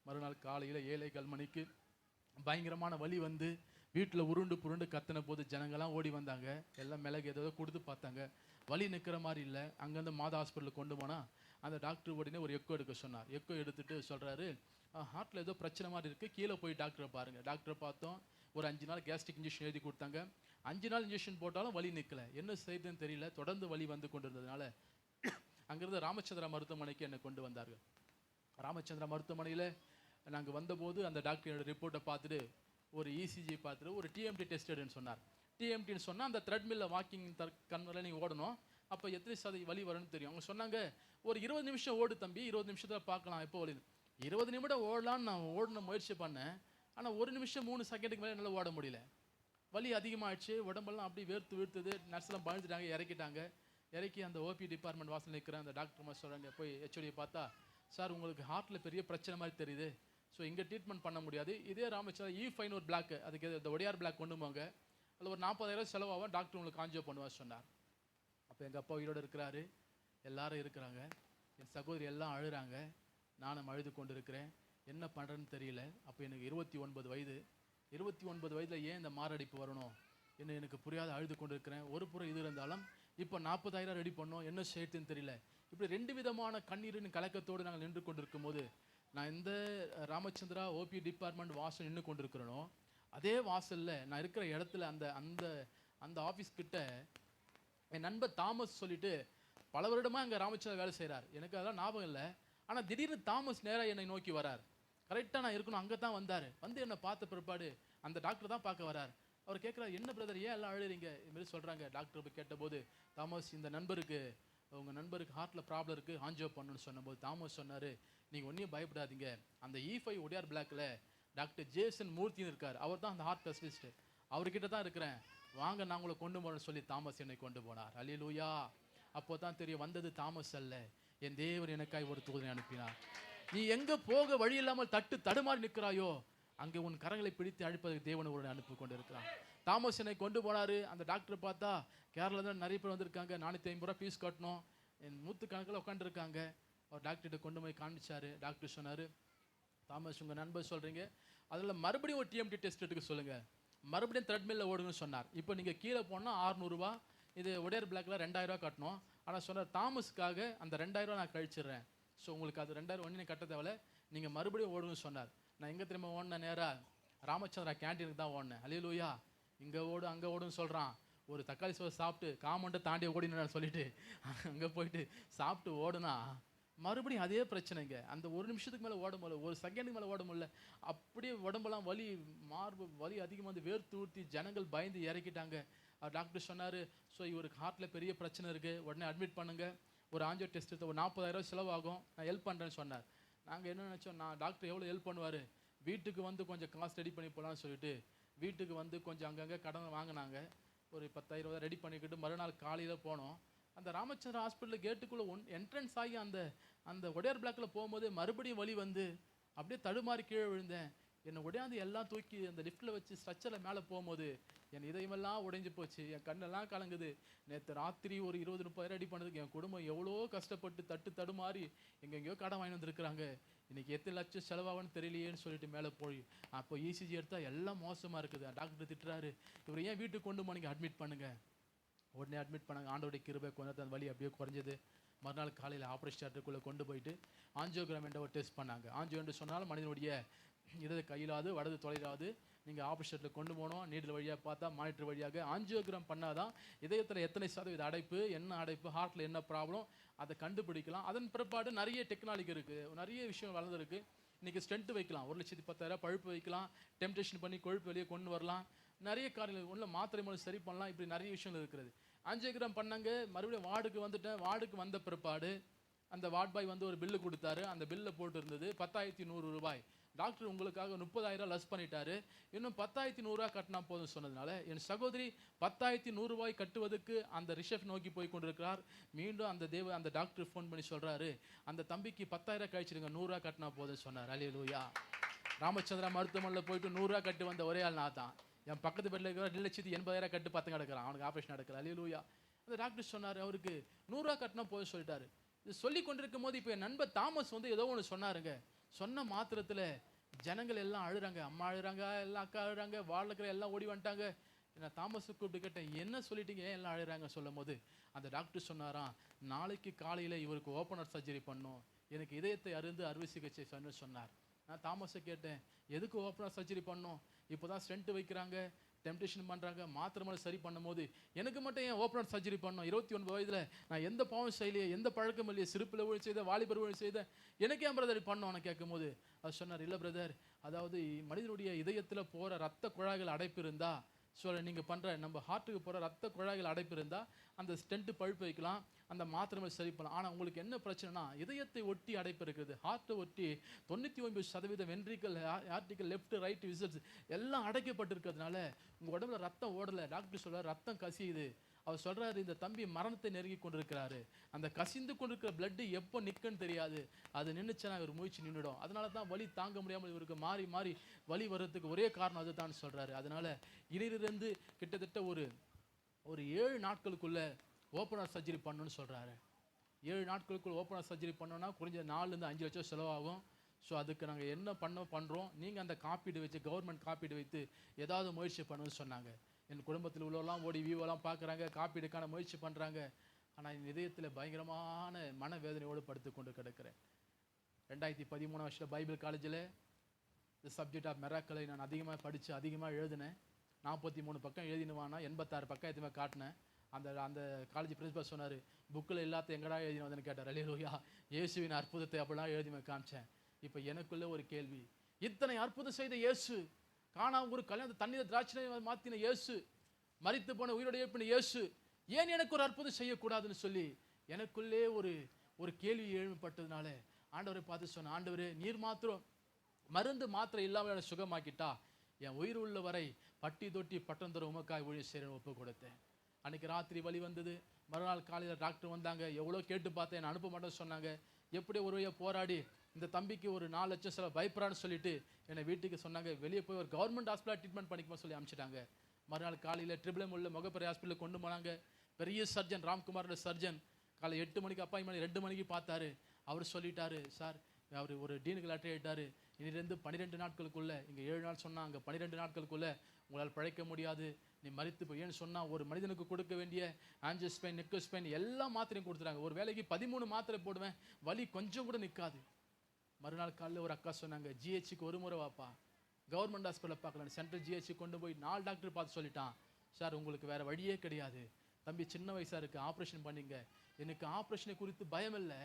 மறுநாள் காலையில் 7:15 மணிக்கு பயங்கரமான வலி வந்து வீட்டில் உருண்டு புருண்டு கத்தின போது ஜனங்கள்லாம் ஓடி வந்தாங்க. எல்லாம் மிளகு ஏதோ கொடுத்து பார்த்தாங்க. வலி நிற்கிற மாதிரி இல்லை. அங்கேருந்து மாதா ஹாஸ்பிட்டலுக்கு கொண்டு போனால் அந்த டாக்டர் உடனே ஒரு எக்கோ எடுக்க சொன்னார். எக்கோ எடுத்துகிட்டு சொல்கிறாரு, ஹார்ட்டில் ஏதோ பிரச்சனை மாதிரி இருக்குது, கீழே போய் டாக்டரை பாருங்கள். டாக்டரை பார்த்தோம். ஒரு 5 நாள் கேஸ்ட்ரிக் இன்ஜெக்ஷன் எழுதி கொடுத்தாங்க. 5 நாள் இன்ஜெக்ஷன் போட்டாலும் வலி நிற்கலை. என்ன செய்யுதுன்னு தெரியல. தொடர்ந்து வலி வந்து கொண்டு இருந்ததுனால அங்கேருந்து ராமச்சந்திரா மருத்துவமனைக்கு என்னை கொண்டு வந்தார்கள். ராமச்சந்திரா மருத்துவமனையில் நாங்கள் வந்தபோது அந்த டாக்டரோட ரிப்போர்ட்டை பார்த்துட்டு ஒரு இசிஜி பார்த்துட்டு ஒரு டிஎம்டி டெஸ்ட் எடுன்னு சொன்னார். டிஎம்டின்னு சொன்னால் அந்த த்ரெட்மில்லில் வாக்கிங் கண்ணில் நீங்கள் ஓடணும். அப்போ எத்தனை சதவீதம் வலி வரும்னு தெரியும். அவங்க சொன்னாங்க, ஒரு 20 நிமிஷம் ஓடு தம்பி, 20 நிமிஷத்தில் பார்க்கலாம் எப்போ வலி. 20 நிமிடம் ஓடலான்னு நான் ஓடின முயற்சி பண்ணேன். ஆனால் 1 நிமிஷம் 3 செகண்டுக்கு மேலே என்னால் ஓட முடியல. வலி அதிகமாகிடுச்சு. உடம்பெல்லாம் அப்படி வேர்த்து வீழ்த்துது. நர்ஸ்லாம் பயந்துட்டாங்க, இறக்கிட்டாங்க. இறக்கி அந்த ஓபி டிபார்ட்மெண்ட் வாசல் நிற்கிறேன். அந்த டாக்டர் சொல்கிறாங்க, போய் ஹெச்ஓடியை பார்த்தா, சார் உங்களுக்கு ஹார்ட்டில் பெரிய பிரச்சனை மாதிரி தெரியுது, ஸோ இங்கே ட்ரீட்மெண்ட் பண்ண முடியாது. இதே ராமச்சந்திரா E5 ஒரு பிளாக், அதுக்கு இந்த ஒடியார் பிளாக் கொண்டு போங்க, அதில் ஒரு 40,000 செலவாகும், டாக்டர் உங்களுக்கு ஆஞ்சியோ பண்ணுவார் சொன்னார். அப்போ எங்கள் அப்பா உயிரோடு இருக்கிறாரு, எல்லாரும் இருக்கிறாங்க, என் சகோதரி எல்லாம் அழுகிறாங்க, நானும் அழுது கொண்டு இருக்கிறேன். என்ன பண்ணுறேன்னு தெரியல. அப்போ எனக்கு 29 வயது. 29 வயதில் ஏன் இந்த மாரடைப்பு வரணும் என்ன எனக்கு புரியாத அழுது கொண்டு இருக்கிறேன். ஒரு புறம் இது இருந்தாலும் இப்போ 40,000 ரெடி பண்ணோம், என்ன செய்யுதுன்னு தெரியல. இப்படி 2 விதமான கண்ணீரின் கலக்கத்தோடு நாங்கள் நின்று கொண்டிருக்கும் போது, நான் இந்த ராமச்சந்திரா ஓபி டிபார்ட்மெண்ட் வாசல் நின்று கொண்டிருக்கிறேனோ அதே வாசலில் நான் இருக்கிற இடத்துல அந்த அந்த அந்த ஆஃபீஸ் கிட்ட என் நண்பர் தாமஸ் சொல்லிட்டு பல வருடமாக அங்கே ராமச்சந்திரா வேலை செய்கிறார். எனக்கு அதெல்லாம் ஞாபகம் இல்லை. ஆனால் திடீர்னு தாமஸ் நேராக என்னை நோக்கி வரார். கரெக்டாக நான் இருக்கணும் அங்கே தான் வந்தார். வந்து என்னை பார்த்த பிற்பாடு அந்த டாக்டர் தான் பார்க்க வரார். அவர் கேட்குறாரு, என்ன பிரதர் ஏன் எல்லாம் அழுறீங்க இதுமாரி சொல்கிறாங்க. டாக்டர் போய் கேட்டபோது, தாமஸ் இந்த நண்பருக்கு உங்கள் நண்பருக்கு ஹார்ட்டில் ப்ராப்ளம் இருக்குது, ஆஞ்சியோ பண்ணணும்னு சொன்னபோது தாமஸ் சொன்னார், நீங்கள் ஒன்றையும் பயப்படாதீங்க, அந்த E5 ஒடியார் பிளாக்கில் டாக்டர் ஜேசன் மூர்த்தின்னு இருக்கார், அவர் தான் அந்த ஹார்ட் ஸ்பெஷலிஸ்ட்டு, அவர்கிட்ட தான் இருக்கிறேன், வாங்க நான் உங்களை கொண்டு போகிறேன்னு சொல்லி தாமஸ் என்னை கொண்டு போனார். அல்லேலூயா. அப்போ தான் தெரியும், வந்தது தாமஸ் அல்ல, என் தேவன் எனக்காய் ஒரு தூதனை அனுப்பினார். நீ எங்கே போக வழி இல்லாமல் தடுமாறி நிற்கிறாயோ அங்கே உன் கரங்களை பிடித்து அழைப்பதற்கு தேவன் ஒரு அனுப்பி கொண்டு இருக்கிறான். தாமஸ் என்னை கொண்டு போனார். அந்த டாக்டரை பார்த்தா, கேரளா தான் நிறைய பேர் வந்திருக்காங்க, 450 ரூபா ஃபீஸ் கட்டணும், என் 100 கணக்கில் உட்காந்துருக்காங்க. அவர் டாக்டர்கிட்ட கொண்டு போய் காமிச்சார். டாக்டர் சொன்னார், தாமஸ் உங்கள் நண்பர் சொல்கிறீங்க, அதில் மறுபடியும் ஒரு டிஎம்டி டெஸ்ட் எடுக்க சொல்லுங்கள், மறுபடியும் த்ரெட்மில்லில் ஓடுங்கன்னு சொன்னார். இப்போ நீங்கள் கீழே போனால் 600 ரூபா, இது ஒடியார் பிளாக்கில் 2000 ரூபா கட்டணும். ஆனால் சொன்னார், தாமஸுக்காக அந்த 2000 ரூபா நான் கழிச்சிடுறேன், ஸோ உங்களுக்கு அது 2000 ஒன்று கட்ட தேவையில்ல, நீங்கள் மறுபடியும் ஓடுங்கன்னு சொன்னார். நான் எங்கே திரும்ப ஓடினேன், நேராக ராமச்சந்திரா கேன்டீனுக்கு தான் ஓடினேன். அல்லேலூயா. இங்கே ஓடு அங்கே ஓடுன்னு சொல்கிறான். ஒரு தக்காளி சோறு சாப்பிட்டு காமௌண்ட்டை தாண்டி ஓடினு சொல்லிட்டு அங்கே போயிட்டு சாப்பிட்டு ஓடுனா மறுபடியும் அதே பிரச்சனைங்க. அந்த ஒரு நிமிஷத்துக்கு மேலே ஓட முடியல, ஒரு செகண்டுக்கு மேலே ஓட முடியல. அப்படியே உடம்பெல்லாம் வலி, மார்பு வலி அதிகமாக வந்து வேர்த்து ஊற்றி ஜனங்கள் பயந்து இறக்கிட்டாங்க. டாக்டர் சொன்னார், ஸோ இவருக்கு ஹார்ட்டில் பெரிய பிரச்சனை இருக்குது, உடனே அட்மிட் பண்ணுங்கள், ஒரு ஆஞ்சியோ டெஸ்ட் எடுத்து ஒரு 40,000 செலவாகும், நான் ஹெல்ப் பண்ணுறேன்னு சொன்னார். நாங்கள் என்ன நினச்சோம், நான் டாக்டர் எவ்வளோ ஹெல்ப் பண்ணுவார், வீட்டுக்கு வந்து கொஞ்சம் காசு ரெடி பண்ணி போகலான்னு சொல்லிட்டு வீட்டுக்கு வந்து கொஞ்சம் அங்கங்கே கடன் வாங்கினாங்க. ஒரு 10,000 ரெடி பண்ணிக்கிட்டு மறுநாள் காலையில் போனோம். அந்த ராமச்சந்திரா ஹாஸ்பிட்டல் கேட்டுக்குள்ளே என்ட்ரன்ஸ் ஆகி அந்த அந்த ஒடியார் பிளாக்கில் போகும்போது மறுபடியும் வலி வந்து அப்படியே தடுமாறி கீழே விழுந்தேன். என்னை உடையாந்து எல்லாம் தூக்கி அந்த லிஃப்ட்ல வச்சு ஸ்ட்ரக்சரில் மேலே போகும்போது என் இதயமெல்லாம் உடைஞ்சு போச்சு, என் கண்ணெல்லாம் கலங்குது. நேற்று ராத்திரி ஒரு 20-30 அடி பண்ணதுக்கு என் குடும்பம் எவ்வளோ கஷ்டப்பட்டு தடுமாறி எங்கெங்கேயோ கடன் வாங்கி வந்திருக்கிறாங்க, இன்னைக்கு எத்தனை லட்சம் செலவாகும்னு தெரியலையேன்னு சொல்லிட்டு மேலே போய் அப்போ இசிஜி எடுத்தால் எல்லாம் மோசமாக இருக்குது. டாக்டர் திட்டுறாரு, இவர் ஏன் வீட்டுக்கு கொண்டு போனீங்க, அட்மிட் பண்ணுங்க. உடனே அட்மிட் பண்ணாங்க. ஆண்டோடைய கிருபை கொஞ்சம் அந்த வலி அப்படியே குறைஞ்சது. மறுநாள் காலையில் ஆப்ரேஷன் தியேட்டருக்குள்ளே கொண்டு போயிட்டு ஆஞ்சியோகிராம் என்ற ஒரு டெஸ்ட் பண்ணாங்க. ஆஞ்சியோ என்று சொன்னால் மனிதனுடைய இடது கையிலாது வடது தொலைலாது நீங்கள் ஆப்ரேஷன் தியேட்டரில் கொண்டு போனோம். நீடில் வழியாக பார்த்தா மானிட்டர் வழியாக ஆஞ்சியோகிராம் பண்ணாதான் இதயத்தில் எத்தனை சதவீத அடைப்பு, என்ன அடைப்பு, ஹார்ட்டில் என்ன ப்ராப்ளம் அதை கண்டுபிடிக்கலாம். அதன் பிற்பாடு நிறைய டெக்னாலஜி இருக்குது, நிறைய விஷயம் வளர்ந்துருக்கு. இன்றைக்கி ஸ்டென்ட் வைக்கலாம், 1,10,000 பழுப்பு வைக்கலாம், டெம்டேஷன் பண்ணி கொழுப்பு வெளியே கொண்டு வரலாம், நிறைய காரியங்கள் உள்ள மாத்திரை மூலம் சரி பண்ணலாம். இப்படி நிறைய விஷயங்கள் இருக்கிறது. ஆஞ்சியோகிராம் பண்ணாங்க. மறுபடியும் வார்டுக்கு வந்துட்டேன். வார்டுக்கு வந்த பிற்பாடு அந்த வார்ட் பாய் வந்து ஒரு பில்லு கொடுத்தாரு. அந்த பில்லை போட்டு இருந்தது 10,100 ரூபாய். டாக்டர் உங்களுக்காக 30,000 லெஸ் பண்ணிட்டாரு, இன்னும் 10,100 கட்டினா போதும் சொன்னதுனால என் சகோதரி 10,100 ரூபாய் கட்டுவதற்கு அந்த ரிசப்ஷன் நோக்கி போய் கொண்டிருக்கிறார். மீண்டும் அந்த டாக்டர் ஃபோன் பண்ணி சொல்றாரு, அந்த தம்பிக்கு 10,000 கழிச்சிடுங்க, 100 கட்டினா போதும் சொன்னார். அல்லேலூயா. ராமச்சந்திரா மருத்துவமனையில் போயிட்டு 100 கட்டு வந்த ஒரே ஆள் நான் தான். என் பக்கத்து பெட்டில் இருக்கிற 2,80,000 கட்டு 10 கிடக்கிறான், அவனுக்கு ஆப்ரேஷன் நடக்கல. அல்லேலூயா. அந்த டாக்டர் சொன்னார், அவருக்கு 100 கட்டினா போதும் சொல்லிட்டாரு. இது சொல்லி கொண்டிருக்கும் போது இப்போ என் நண்பர் தாமஸ் வந்து ஏதோ ஒன்று சொன்னாருங்க. சொன்ன மாத்திரத்தில் ஜனங்கள் எல்லாம் அழுறாங்க, அம்மா அழுறாங்க, எல்லாம் அக்கா அழுறாங்க, வார்டில் இருக்கிற எல்லாம் ஓடி வந்துட்டாங்க. நான் தாமஸுக்கு கூப்பிட்டு கேட்டேன், என்ன சொல்லிட்டீங்க, ஏன் எல்லாம் அழுறாங்க சொல்லும் போது அந்த டாக்டர் சொன்னாராம், நாளைக்கு காலையில் இவருக்கு ஓப்பனர் சர்ஜரி பண்ணும், எனக்கு இதயத்தை அறுவை சிகிச்சை சொன்னார். நான் தாமஸை கேட்டேன், எதுக்கு ஓப்பனர் சர்ஜரி பண்ணோம், இப்போ தான் ஸ்டென்ட் வைக்கிறாங்க, டெம்டேஷன் பண்ணுறாங்க, மாத்திரை மேலே சரி பண்ணும் போது எனக்கு மட்டும் ஏன் ஓப்பனர் சர்ஜரி பண்ணோம், 29 வயதில் நான் எந்த பாவம் செய்யலையே, எந்த பழக்கம் இல்லையே, சிறுப்பில் ஊழல் செய்த, வாலிபர் ஊழல் செய்த, எனக்கு ஏன் பிரதர் பண்ணோன்னு கேட்கும் போது அது சொன்னார், இல்லை பிரதர், அதாவது மனிதனுடைய இதயத்தில் போகிற ரத்த குழாய்கள் அடைப்பு இருந்தால் நீங்கள் பண்ணுற நம்ம ஹார்ட்டுக்கு போகிற ரத்த குழாய்கள் அடைப்பு இருந்தால் அந்த ஸ்டென்ட்டு பழுப்பு வைக்கலாம், அந்த மாத்திரை சரி பண்ணலாம். ஆனால் உங்களுக்கு என்ன பிரச்சனைனா இதயத்தை ஒட்டி அடைப்பு இருக்குது, ஹார்ட்டை ஒட்டி 99% ventricle, article, left, right whistles எல்லாம் அடைக்கப்பட்டிருக்கிறதுனால உங்கள் உடம்புல ரத்தம் ஓடலை. டாக்டர் சொல்கிறார், ரத்தம் கசியுது. அவர் சொல்கிறாரு, இந்த தம்பி மரணத்தை நெருங்கி கொண்டிருக்கிறாரு, அந்த கசிந்து கொண்டிருக்கிற பிளட்டு எப்போ நிற்குன்னு தெரியாது, அது நின்றுச்சுன்னா இவர் மூச்சு நின்றுடும். அதனால தான் வலி தாங்க முடியாமல் இவருக்கு மாறி மாறி வலி வர்றதுக்கு ஒரே காரணம் அது தான் சொல்கிறாரு. அதனால் இதிலிருந்து கிட்டத்தட்ட ஒரு 7 நாட்களுக்குள்ளே ஓப்பனர் சர்ஜரி பண்ணணும்னு சொல்கிறாரு. 7 நாட்களுக்குள்ள ஓப்பனர் சர்ஜரி பண்ணோன்னா குறைஞ்ச 4-5 லட்சம் செலவாகும். ஸோ அதுக்கு நாங்கள் என்ன பண்ணுறோம், நீங்கள் அந்த காப்பீடு வச்சு, கவர்மெண்ட் காப்பீடு வைத்து ஏதாவது முயற்சி பண்ணணும்னு சொன்னாங்க. என் குடும்பத்தில் உள்ளவெல்லாம் ஓடி வியூவெல்லாம் பார்க்குறாங்க, காப்பீடுக்கான முயற்சி பண்ணுறாங்க. ஆனால் என் இதயத்தில் பயங்கரமான மனவேதனையோடு படுத்து கொண்டு கிடக்கிறேன். 2013 வருஷத்தில் பைபிள் காலேஜில் தி சப்ஜெக்ட் ஆஃப் மெராக்களை நான் அதிகமாக படித்து அதிகமாக எழுதினேன். 43 பக்கம் எழுதினுவானா 86 பக்கம் எதுவுமே காட்டினேன். அந்த காலேஜ் பிரின்சிபல் சொன்னார், புக்கில் எல்லாத்தையும் எங்கடா எழுதினு வந்தேன்னு கேட்டார். அல்லேலூயா. இயேசுவின் அற்புதத்தை அப்படிலாம் எழுதி காமிச்சேன். இப்போ எனக்குள்ளே ஒரு கேள்வி, இத்தனை அற்புதம் செய்த இயேசு, காணாம ஒரு கல்யாணத்தை தண்ணீர் திராட்சை மாற்றின இயேசு, மரித்து போன உயிரோடு எழுப்பின இயேசு, ஏன் எனக்கு ஒரு அற்புதம் செய்யக்கூடாதுன்னு சொல்லி எனக்குள்ளே ஒரு கேள்வி எழுப்பப்பட்டதுனால ஆண்டவரை பார்த்து சொன்ன, ஆண்டவரே நீர் மாத்திரம் மருந்து மாத்திரை இல்லாமல் என்னை சுகமாக்கிட்டா என் உயிர் உள்ள வரை பட்டி தொட்டி பட்டம் தர உமக்காய் ஊழிய செய்கிறேன் ஒப்பு கொடுத்தேன். அன்றைக்கி ராத்திரி வலி வந்தது. மறுநாள் காலையில் டாக்டர் வந்தாங்க, எவ்வளோ கேட்டு பார்த்தேன், என்னை அனுப்ப மாட்டேன்னு சொன்னாங்க. எப்படி ஒரு வழியாக போராடி இந்த தம்பிக்கு ஒரு 4 லட்சம் செலவு பயப்படான்னு சொல்லிட்டு என்னை வீட்டுக்கு சொன்னாங்க. வெளியே போய் ஒரு கவர்மெண்ட் ஹாஸ்பிட்டல் ட்ரீட்மெண்ட் பண்ணிக்குமா சொல்லி அனுப்பிச்சிட்டாங்க. மறுநாள் காலையில் ட்ரிபிள்எம் உள்ள முகப்பெரிய ஹாஸ்பிட்டலுக்கு கொண்டு போனாங்க. பெரிய சர்ஜன், ராம்குமாரோட சர்ஜன், காலை 8 மணிக்கு அப்பாயின்மெண்ட் 2 மணிக்கு பார்த்தாரு. அவர் சொல்லிட்டாரு, சார் அவர் ஒரு டீனுக்கு லெட்டர் எழுதிட்டாரு, இனிலேருந்து 12 நாட்களுக்குள்ளே, இங்கே 7 நாள் சொன்னால் அங்கே 12 நாட்களுக்குள்ளே உங்களால் பிழைக்க முடியாது, நீ மரித்து போய். ஏன்னு சொன்னால் ஒரு மனிதனுக்கு கொடுக்க வேண்டிய ஆன்ஜியோஸ்பைன், நெக்கோஸ்பைன் எல்லா மாத்திரையும் கொடுத்துறாங்க. ஒரு வேலைக்கு 13 மாத்திரை போடுவேன், வலி கொஞ்சம் கூட நிற்காது. மறுநாள் காலையில் ஒரு அக்கா சொன்னாங்க, ஜிஹெச்சுக்கு ஒரு முறை வாப்பா, கவர்மெண்ட் ஹாஸ்பிட்டலில் பார்க்கலாம். சென்ட்ரல் ஜிஹெச்சு கொண்டு போய் 4 டாக்டர் பார்த்து சொல்லிட்டான், சார் உங்களுக்கு வேறு வழியே கிடையாது, தம்பி சின்ன வயசாக இருக்குது, ஆப்ரேஷன் பண்ணிங்க. எனக்கு ஆப்ரேஷனை குறித்து பயம் இல்லை,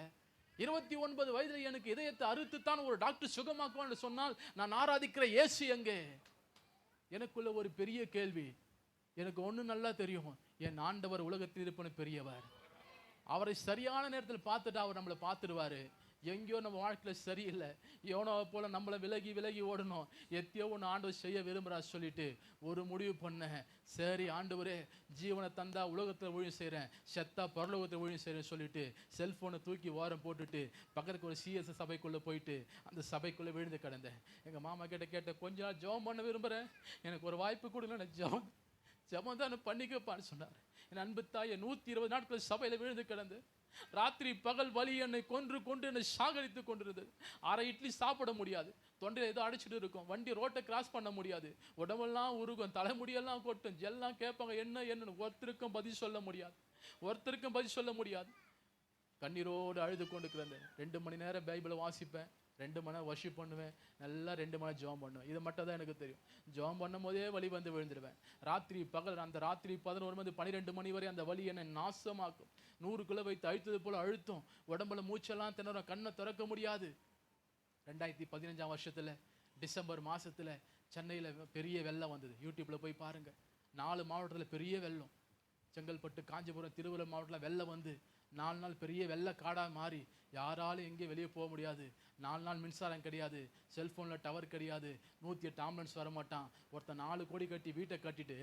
29 வயதில் எனக்கு இதயத்தை அறுத்துத்தான் ஒரு டாக்டர் சுகமாக்குவான்னு சொன்னால் நான் ஆராதிக்கிற இயேசு எங்கே? எனக்குள்ள ஒரு பெரிய கேள்வி. எனக்கு ஒன்று நல்லா தெரியும், என் ஆண்டவர் உலகத்தில் இருப்பன பெரியவர், அவரை சரியான நேரத்தில் பார்த்துட்டு அவர் நம்மளை பார்த்துடுவாரு. எங்கேயோ நம்ம வாழ்க்கையில சரியில்லை, யோனாவை போல நம்மளை விலகி விலகி ஓடணும், எத்தையோ ஒன்று ஆண்டவர் செய்ய விரும்புறா சொல்லிட்டு ஒரு முடிவு பண்ணேன். சரி ஆண்டவரே, ஜீவனை தந்தா உலகத்தில் ஊழியம் செய்கிறேன், செத்தா பரலோகத்தில் ஊழியம் செய்கிறேன்னு சொல்லிட்டு செல்ஃபோனை தூக்கி ஓரம் போட்டுட்டு பக்கத்துக்கு ஒரு சிஎஸ் சபைக்குள்ளே போயிட்டு அந்த சபைக்குள்ளே விழுந்து கிடந்தேன். எங்கள் மாமா கிட்ட கேட்டேன், கொஞ்ச நாள் ஜெபம் பண்ண விரும்புகிறேன், எனக்கு ஒரு வாய்ப்பு கொடுங்க, நான் ஜெபம் தான் பண்ணிக்கப்பான்னு சொன்னார். என் அன்பு தாயை 120 நாட்கள் சபையில் விழுந்து கிடந்து ராத்திரி பகல் வலி என்னை கொன்று கொண்டு என்னை சாகரித்து கொண்டிருந்தது. அரை இட்லி சாப்பிட முடியாது, தொண்டையில் ஏதோ அடிச்சுட்டு இருக்கும், வண்டி ரோட்டை கிராஸ் பண்ண முடியாது, உடம்பெல்லாம் உருகும், தலைமுடியெல்லாம் கொட்டும், எல்லாம் கேட்பாங்க என்னன்னு ஒருத்தருக்கும் பதில் சொல்ல முடியாது. கண்ணீரோடு அழுது கொண்டு கிடந்தேன். 2 மணி நேரம் பைபிளை வாசிப்பேன், 2 மணி நேரம் வர்ஷிப் பண்ணுவேன், நல்லா 2 மணி நேரம் ஜெபம் பண்ணுவேன். இது மட்டும் தான் எனக்கு தெரியும். ஜெபம் பண்ணும் போதே வலி வந்து விழுந்துடுவேன். ராத்திரி பகல் அந்த ராத்திரி 11 மணி 12 மணி வரை அந்த வலி என்னை நாசமாக்கும். 100 கிலோ வைத்து அழுத்தது போல அழுத்தம், உடம்புல மூச்செல்லாம் திணறும், கண்ணை திறக்க முடியாது. 2015 வருஷத்துல டிசம்பர் மாசத்துல சென்னையில பெரிய வெள்ளம் வந்தது. யூடியூப்ல போய் பாருங்க, 4 மாவட்டத்தில் பெரிய வெள்ளம். செங்கல்பட்டு, காஞ்சிபுரம், திருவள்ளூர் மாவட்டத்தில் வெள்ளம் வந்து 4 நாள் பெரிய வெள்ள காடா மாறி யாராலும் எங்கேயும் வெளியே போக முடியாது. 4 நாள் மின்சாரம் கிடையாது, செல்போனில் டவர் கிடையாது, 108 ஆம்புலன்ஸ் வரமாட்டான். ஒருத்தன் 4 கோடி கட்டி வீட்டை கட்டிட்டு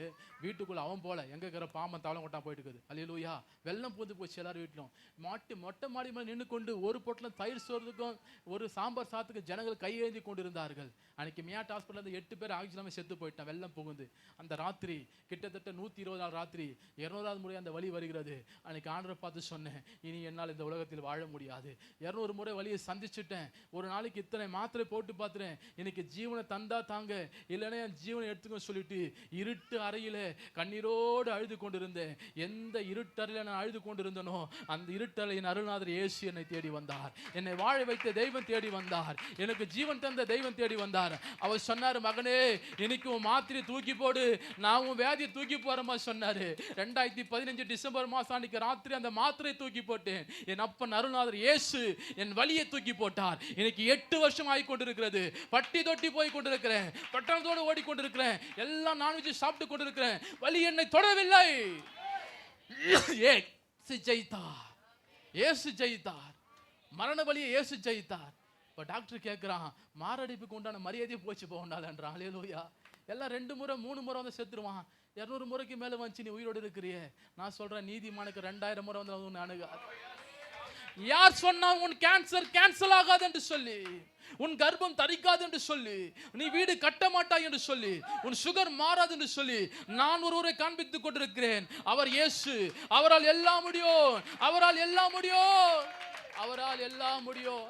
வீட்டுக்குள்ளே அவன் போல எங்கே இருக்கிற பாம்பன் தவளம் கொட்டான் போயிட்டு இருக்குது. அல்லேலூயா. வெள்ளம் பூந்து போச்சு எல்லாரும் வீட்டிலும். மொட்டை மாடி மேலே நின்று கொண்டு ஒரு பொட்டலம் தயிர் சோறுக்கும் ஒரு சாம்பார் சாத்துக்கு ஜனங்கள் கையேந்தி கொண்டு இருந்தார்கள். அன்னைக்கு மியாட் ஹாஸ்பிட்டல் 8 பேர் ஆக்சிஜன் செத்து போயிட்டான் வெள்ளம் புகுந்து. அந்த ராத்திரி கிட்டத்தட்ட 120 நாள் ராத்திரி 200வது முறை அந்த வலி வருகிறது. அன்னைக்கு ஆண்டரை பார்த்து சொன்னேன், இனி என்னால் இந்த உலகத்தில் வாழ முடியாது, 200 முறை வலியை சந்திச்சுட்டேன், ஒரு நாளைக்கு இத்தனை மாத்திரை போட்டு பார்த்துறேன், இன்னைக்கு ஜீவனை தந்தா தாங்க, இல்லைன்னா என் ஜீவனை எடுத்துக்க சொல்லிட்டு இருட்டு அறையில கண்ணீரோடு அழுது கொண்டிருந்தேன். எந்த இருட்டறையில நான் அழுது கொண்டிருந்தனோ அந்த இருட்டறையின் அருள்நாதர் இயேசு என்னை தேடி வந்தார், என்னை வாழ வைத்த தெய்வம் தேடி வந்தார், எனக்கு ஜீவன் தந்த தெய்வம் தேடி வந்தார். அவர் சொன்னார், மகனே இன்னைக்கு உன் மாத்திரை தூக்கி போடு, நான் உன் வியாதியை தூக்கி போறமா சொன்னாரு. 2015 டிசம்பர் மாசம் அன்னைக்கு ராத்திரி அந்த மாத்திரை தூக்கி போட்டேன். என் அப்பன் அருள்நாதர் இயேசு என் வலியை தூக்கி போட்டார். இன்னைக்கு 8 வருஷம் ஆகி கொண்டிருக்கிறது. பட்டி தொட்டி போய் கொண்டிருக்கிறேன், பட்டணத்தோடு ஓடிக்கொண்டிருக்கிறேன், எல்லாம் நான்வெஜ் சாப்பிட்டு கொண்டிருக்கிறேன். வலி என்னை தொடரவில்லை. இயேசு ஜெயித்தார், மரண வலியை இயேசு ஜெயித்தார். இப்ப டாக்டர் கேட்கிறான், மாரடைப்புக்கு உண்டான மரியாதையை போச்சு போகண்டாலன்றான். அல்லேலூயா. எல்லாம் 2 முறை 3 முறை வந்து செத்துருவான். 200 முறைக்கு மேல வந்துச்சு, நீ உயிரோடு இருக்கிறியே. நான் சொல்றேன், நீதிமானுக்கு 2000 முறை வந்து அணுகாது. யார் சொன்னா உன் கேன்சர் கேன்சல் ஆகாது என்று சொல்லி, உன் கர்ப்பம் தரிக்காது என்று சொல்லி, நீ வீடு கட்ட மாட்டாய் என்று சொல்லி, உன் சுகர் மாறாது என்று சொல்லி நான் ஒருவரை காண்பித்துக் கொண்டிருக்கிறேன். அவர் இயேசு. அவரால் எல்லாம் முடியும், அவரால் எல்லாம் முடியும், அவரால் எல்லாம் முடியும்.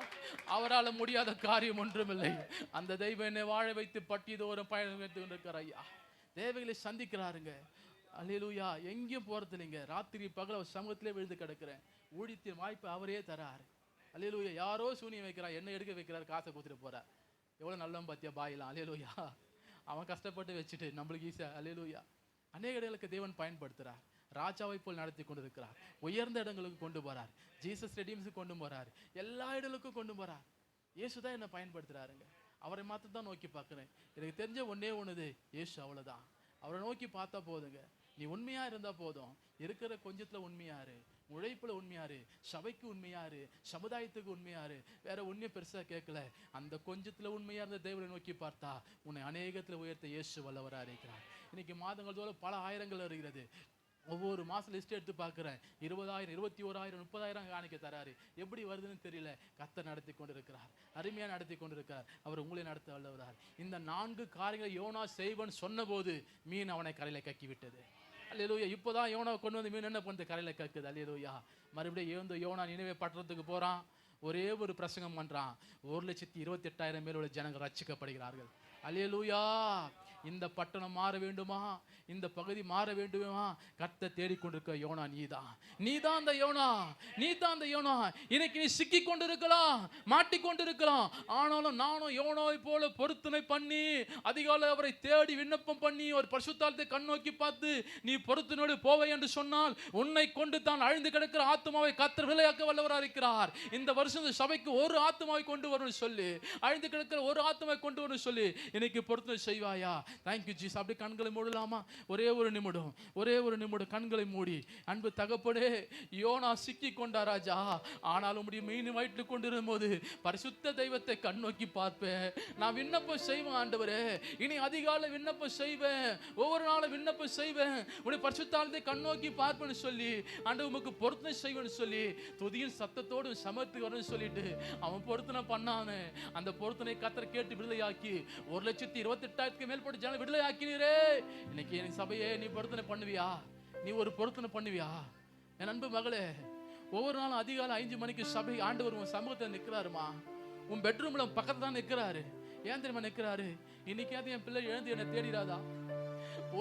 அவரால் முடியாத காரியம் ஒன்றுமில்லை. அந்த தெய்வம் என்னை வாழ வைத்து பட்டியதோறும் பயணம் வைத்து கொண்டிருக்கிறார். ஐயா, தேவைகளை சந்திக்கிறாருங்க. அல்லேலூயா. எங்கேயும் போறது இல்லைங்க. ராத்திரி பகல் அவர் சமூகத்திலே விழுந்து கிடக்கிறேன். ஊழியத்தின் வாய்ப்பு அவரே தராரு. அல்லேலூயா. யாரோ சூனியம் வைக்கிறார், என்ன எடுக்க வைக்கிறார், காசை கொடுத்துட்டு போறார். எவ்வளவு நல்லவன் பாத்தியா பாயிலாம். அல்லேலூயா. அவன் கஷ்டப்பட்டு வச்சுட்டு நம்மளுக்கு ஈஸியா. அல்லேலூயா. அநேக இடங்களுக்கு தேவன் பயன்படுத்துறார். ராஜாவை போல் நடத்தி கொண்டிருக்கிறார். உயர்ந்த இடங்களுக்கு கொண்டு போறார். ஜீசஸ் ரெடீம்ஸுக்கு கொண்டு போறார். எல்லா இடங்களுக்கும் கொண்டு போறார். இயேசுதான் என்ன பயன்படுத்துறாருங்க. அவரை மாத்திரம் தான் நோக்கி பார்க்கிறேன். எனக்கு தெரிஞ்ச ஒன்னே ஒண்ணுது, இயேசு. அவ்வளவுதான். அவரை நோக்கி பார்த்தா போதுங்க. நீ உண்மையா இருந்தா போதும். இருக்கிற கொஞ்சத்துல உண்மையாரு, உழைப்புல உண்மையாரு, சபைக்கு உண்மையாரு, சமுதாயத்துக்கு உண்மையாரு. வேற ஒன்னும் பெருசா கேட்கல. அந்த கொஞ்சத்துல உண்மையா இருந்த தேவனை நோக்கி பார்த்தா உன்னை அநேகத்துல உயர்த்த இயேசு வல்லவரா இருக்கிறார். இன்னைக்கு மாதங்கள் தோறும் பல ஆயிரங்கள் வருகிறது. ஒவ்வொரு மாசம் லிஸ்ட் எடுத்து பார்க்கிறேன். 20,000, 21,000, 30,000 காணிக்க தராரு. எப்படி வருதுன்னு தெரியல. கர்த்தர் நடத்தி கொண்டிருக்கிறார், அருமையா நடத்தி கொண்டிருக்கிறார். அவர் உங்களை நடத்த வல்லவரார். இந்த 4 காரியங்களை யோனா செய்வன் சொன்ன போது மீன் அவனை கரையில கக்கி விட்டது. அல்லேலூயா. இப்போதான் யோனா கொண்டு வந்து மீன் என்ன பண்ணுது, கரையில கக்குது. அல்லேலூயா. மறுபடியும் எழுந்து யோனா நினைவே பட்டணத்துக்கு போறான். ஒரே ஒரு பிரசங்கம் பண்றான். 1,28,000 பேர் உள்ள ஜனங்கள் ரட்சிக்கப்படுகிறார்கள். அல்லேலூயா. இந்த பட்டணம் மாற வேண்டுமா, இந்த பகுதி மாற வேண்டுமா, கர்த்தர் தேடிக்கொண்டிருக்க யோனா நீதான். நீதான் அந்த யோனா, நீதான் அந்த யோனா. இன்னைக்கு நீ சிக்கி கொண்டிருக்கலாம், மாட்டிக்கொண்டிருக்கலாம். ஆனாலும் நானும் யோனாவை போல பொருத்தனை பண்ணி அதிகாலை அவரை தேடி விண்ணப்பம் பண்ணி ஒரு பரிசுத்தாலத்தை கண்ணோக்கி பார்த்து நீ பொருத்தனோடு போவை என்று சொன்னால் உன்னை கொண்டு தான் அழிந்து கிடக்கிற ஆத்மாவை கர்த்தர் விலையாக்க வல்லவராக இருக்கிறார். இந்த வருஷம் இந்த சபைக்கு ஒரு ஆத்மாவை கொண்டு வரணும் சொல்லி, அழிந்து கிடக்கிற ஒரு ஆத்மாவை கொண்டு வரணும் சொல்லி இன்னைக்கு பொருத்தனை செய்வாயா? Thank you Jesus. அப்படி கண்களை மூடலாமா? ஒரே ஒரு நிமிடம் கண்களை மூடி. அன்பு தகப்பனே, யோனா சிக்கி கொண்டா ராஜா, ஆனால் உம்முடைய மீன் வயிற்று கொண்டிருக்கும் போது பரிசுத்த தெய்வத்தை கண்ணோக்கி பார்ப்பேன். நான் விண்ணப்பம் செய்வேன் ஆண்டவரே, இனி அதிகாலை விண்ணப்பம் செய்வேன், ஒவ்வொரு நாளும் விண்ணப்பம் செய்வேன், உடைய பரிசுத்தாலத்தை கண்ணோக்கி பார்ப்பேன்னு சொல்லி ஆண்டவர் உமக்கு பொருத்தனை செய்வேன்னு சொல்லி துதியின் சத்தத்தோடு சமர்த்தி வரணும்னு சொல்லிட்டு அவன் பொருத்தனை பண்ணானே. அந்த பொருத்தனை கர்த்தர் கேட்டு விடுதலையாக்கி 1,28,000 மேற்பட்ட ஜன விடுதலையாக்கினீரே. இன்னைக்கு என் சபையே நீ பொருத்தனை பண்ணுவியா? நீ ஒரு பொருத்தனை பண்ணுவியா? என் அன்பு மகளே, ஒவ்வொரு நாளும் அதிகாலை 5 மணிக்கு சபை ஆண்டவர் உன் சமூகத்தில் நிற்கிறாருமா. உன் பெட்ரூம்ல பக்கத்துல தான் நிற்கிறாரு. ஏன் தெரியுமா நிற்கிறாரு? இன்னைக்காவது என் பிள்ளை எழுந்து என்னை தேடிடாதா?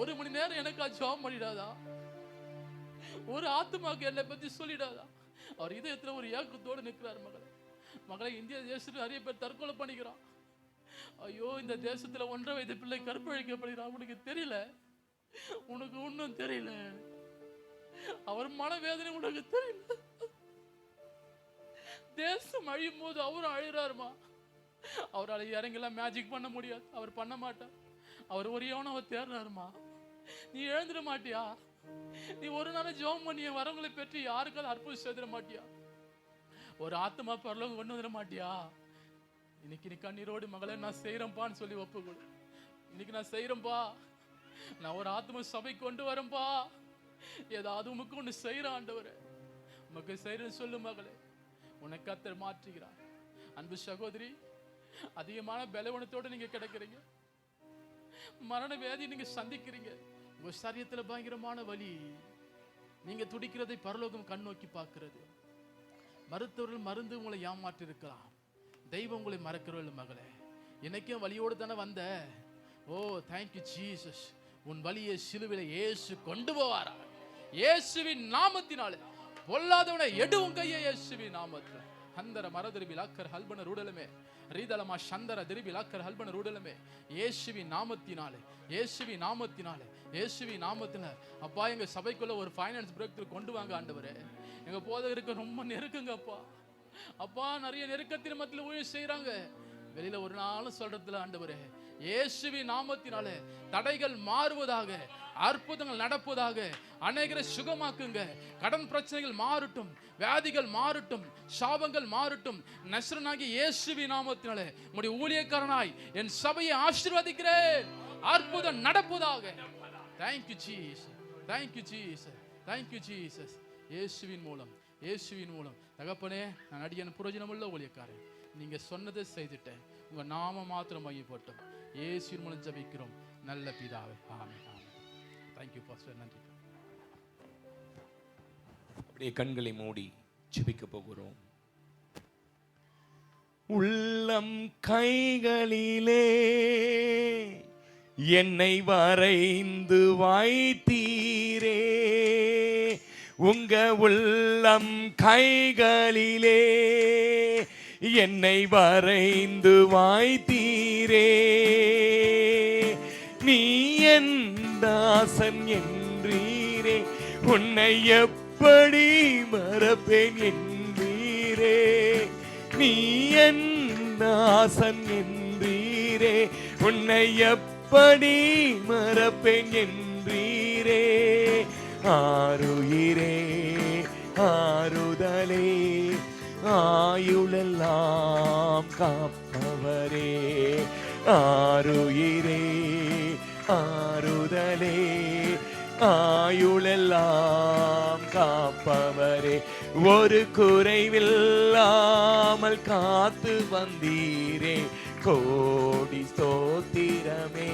1 மணி நேரம் எனக்கா ஜெபம் பண்ணிடாதா? ஒரு ஆத்துமாக்கு என்னை பத்தி சொல்லிடாதா? அவர் இதயத்துல ஒரு ஏக்கத்தோடு நிற்கிறார். மகளை, இந்திய தேசத்துல நிறைய பேர் தற்கொலை பண்ணிக்கிறான். ஐயோ, இந்த தேசத்துல 1.5 வயது பிள்ளை கற்பழிக்கப்படுகிறான். உனக்கு தெரியல, உனக்கு ஒன்னும் தெரியல. அவர் மனவேதனை உனக்கு தெரியல. தேசம் அழியும் போது அவரும் அழுறாருமா. அவரால் இறங்கெல்லாம் மேஜிக் பண்ண முடியாது, அவர் பண்ண மாட்டார். அவர் ஒரேவன அவர் தேடுறாருமா. நீ எழுந்துட மாட்டியா? நீ ஒரு நாள் ஜெபம் பண்ணிய வரவங்களை பெற்று யாருக்காவது அற்புதம் செய்திட மாட்டியா? ஒரு ஆத்மா பரலோகம் கொண்டு வந்துட மாட்டியா? இன்னைக்கு நீ கண்ணீரோடு மகளே நான் செய்யறேன்பான்னு சொல்லி ஒப்புக்கொடு. இன்னைக்கு நான் செய்யறேன்பா, நான் ஒரு ஆத்ம சபை கொண்டு வரேன்பா, ஏதாவது உமக்கு ஒன்று செய்யற ஆண்டவரே, உமக்கு செய்யறேன்னு சொல்லு மகளே. உனக்கு கர்த்தர் மாற்றுகிறார். அன்பு சகோதரி, அதிகமான பலவீனத்தோடு நீங்க கிடக்குறீங்க, மரண வேதி நீங்க சந்திக்கிறீங்க, உங்க சரீரத்துல பயங்கரமான வலி, நீங்க துடிக்கிறதை பரலோகம் கண்ணோக்கி பார்க்கிறது. மருத்துவர்கள் மருந்து உங்களை ஏமாற்றி இருக்கலாம், தெய்வம் உங்களை மறக்கிறவர்கள் மகளே. இன்னைக்கும் வலியோடு தானே வந்த? ஓ தேங்க்யூ ஜீசஸ். உன் வலியை சிலுவையில இயேசு கொண்டு போவாரா? இயேசுவின் நாமத்தினாலே பொல்லாதவனை எடுவும் கையை இயேசுவின் நாமத்தில் ஹந்தர மரதிருபி லாக்கர் ஹல்பன ரூடலமே ரீதலமா சந்தர திருபி லாக்கர் ஹல்பன ரூடலமே இயேசுவின் நாமத்தினாலே, இயேசுவின் நாமத்தினாலே, இயேசுவின் நாமத்தினால. அப்பா, எங்க சபைக்குள்ள ஒரு ஃபைனான்ஸ் பிரேக் த்ரூ கொண்டு வாங்க ஆண்டவரே. எங்க போதகருக்கு ரொம்ப நெருக்குங்க அப்பா. அப்பா, நிறைய நெருக்கத்தின் மத்தியில் ஊழியம் செய்யறாங்க, வெளியில ஒரு நாளும் சொல்றதுல ஆண்டவரே, இயேசுவின் நாமத்தினாலே தடைகள் மாறுவதாக, அற்புதங்கள் நடப்பதாக, அநேகரை சுகமாக்குங்க. கடன் பிரச்சனைகள் மாறட்டும், வியாதிகள் மாறட்டும், சாபங்கள் மாறட்டும். நஸ்ரனாகிய இயேசுவின் நாமத்தினாலே உம்முடைய ஊழியக்காரனாய் என் சபையை ஆசீர்வதிக்கிறேன். அற்புதம் நடப்பதாக. Thank you Jesus, thank you Jesus, thank you Jesus. இயேசுவின் மூலம், இயேசுவின் மூலம் தகப்பனே, நான் அடியேன் புரோஜனமுள்ள ஊழியக்காரன், நீங்க சொன்னதை செய்துட்டேன். உங்க நாம மாத்திரம் மையப்பட்டோம். இயேசுவின் மூலம் ஜெபிக்கிறோம் நல்ல பிதாவே, ஆமென், ஆமென். Thank you pastor, நன்றி. அப்படியே கண்களை மூடி ஜெபிக்க போகிறோம். உள்ளம் கைகளிலே என்னை வரைந்து வைத்தீரே, உங்க உள்ளம் கைகளிலே என்னை வரைந்து வைத்தீரே. நீ என் தாசன் என்றீரே, உன்னை எப்படி மறப்பேன் என்றீரே. நீ என் தாசன் என்றீரே, உன்னை எப்படி மறப்பேன் என்றீரே. ஆருயிரே ஆறுதலே, ஆயுளெல்லாம் காப்பவரே. ஆருயிரே ஆறுதலே, ஆயுளெல்லாம் காப்பவரே. ஒரு குறைவில்லாமல் காத்து வந்தீரே, கோடி ஸ்தோத்திரமே.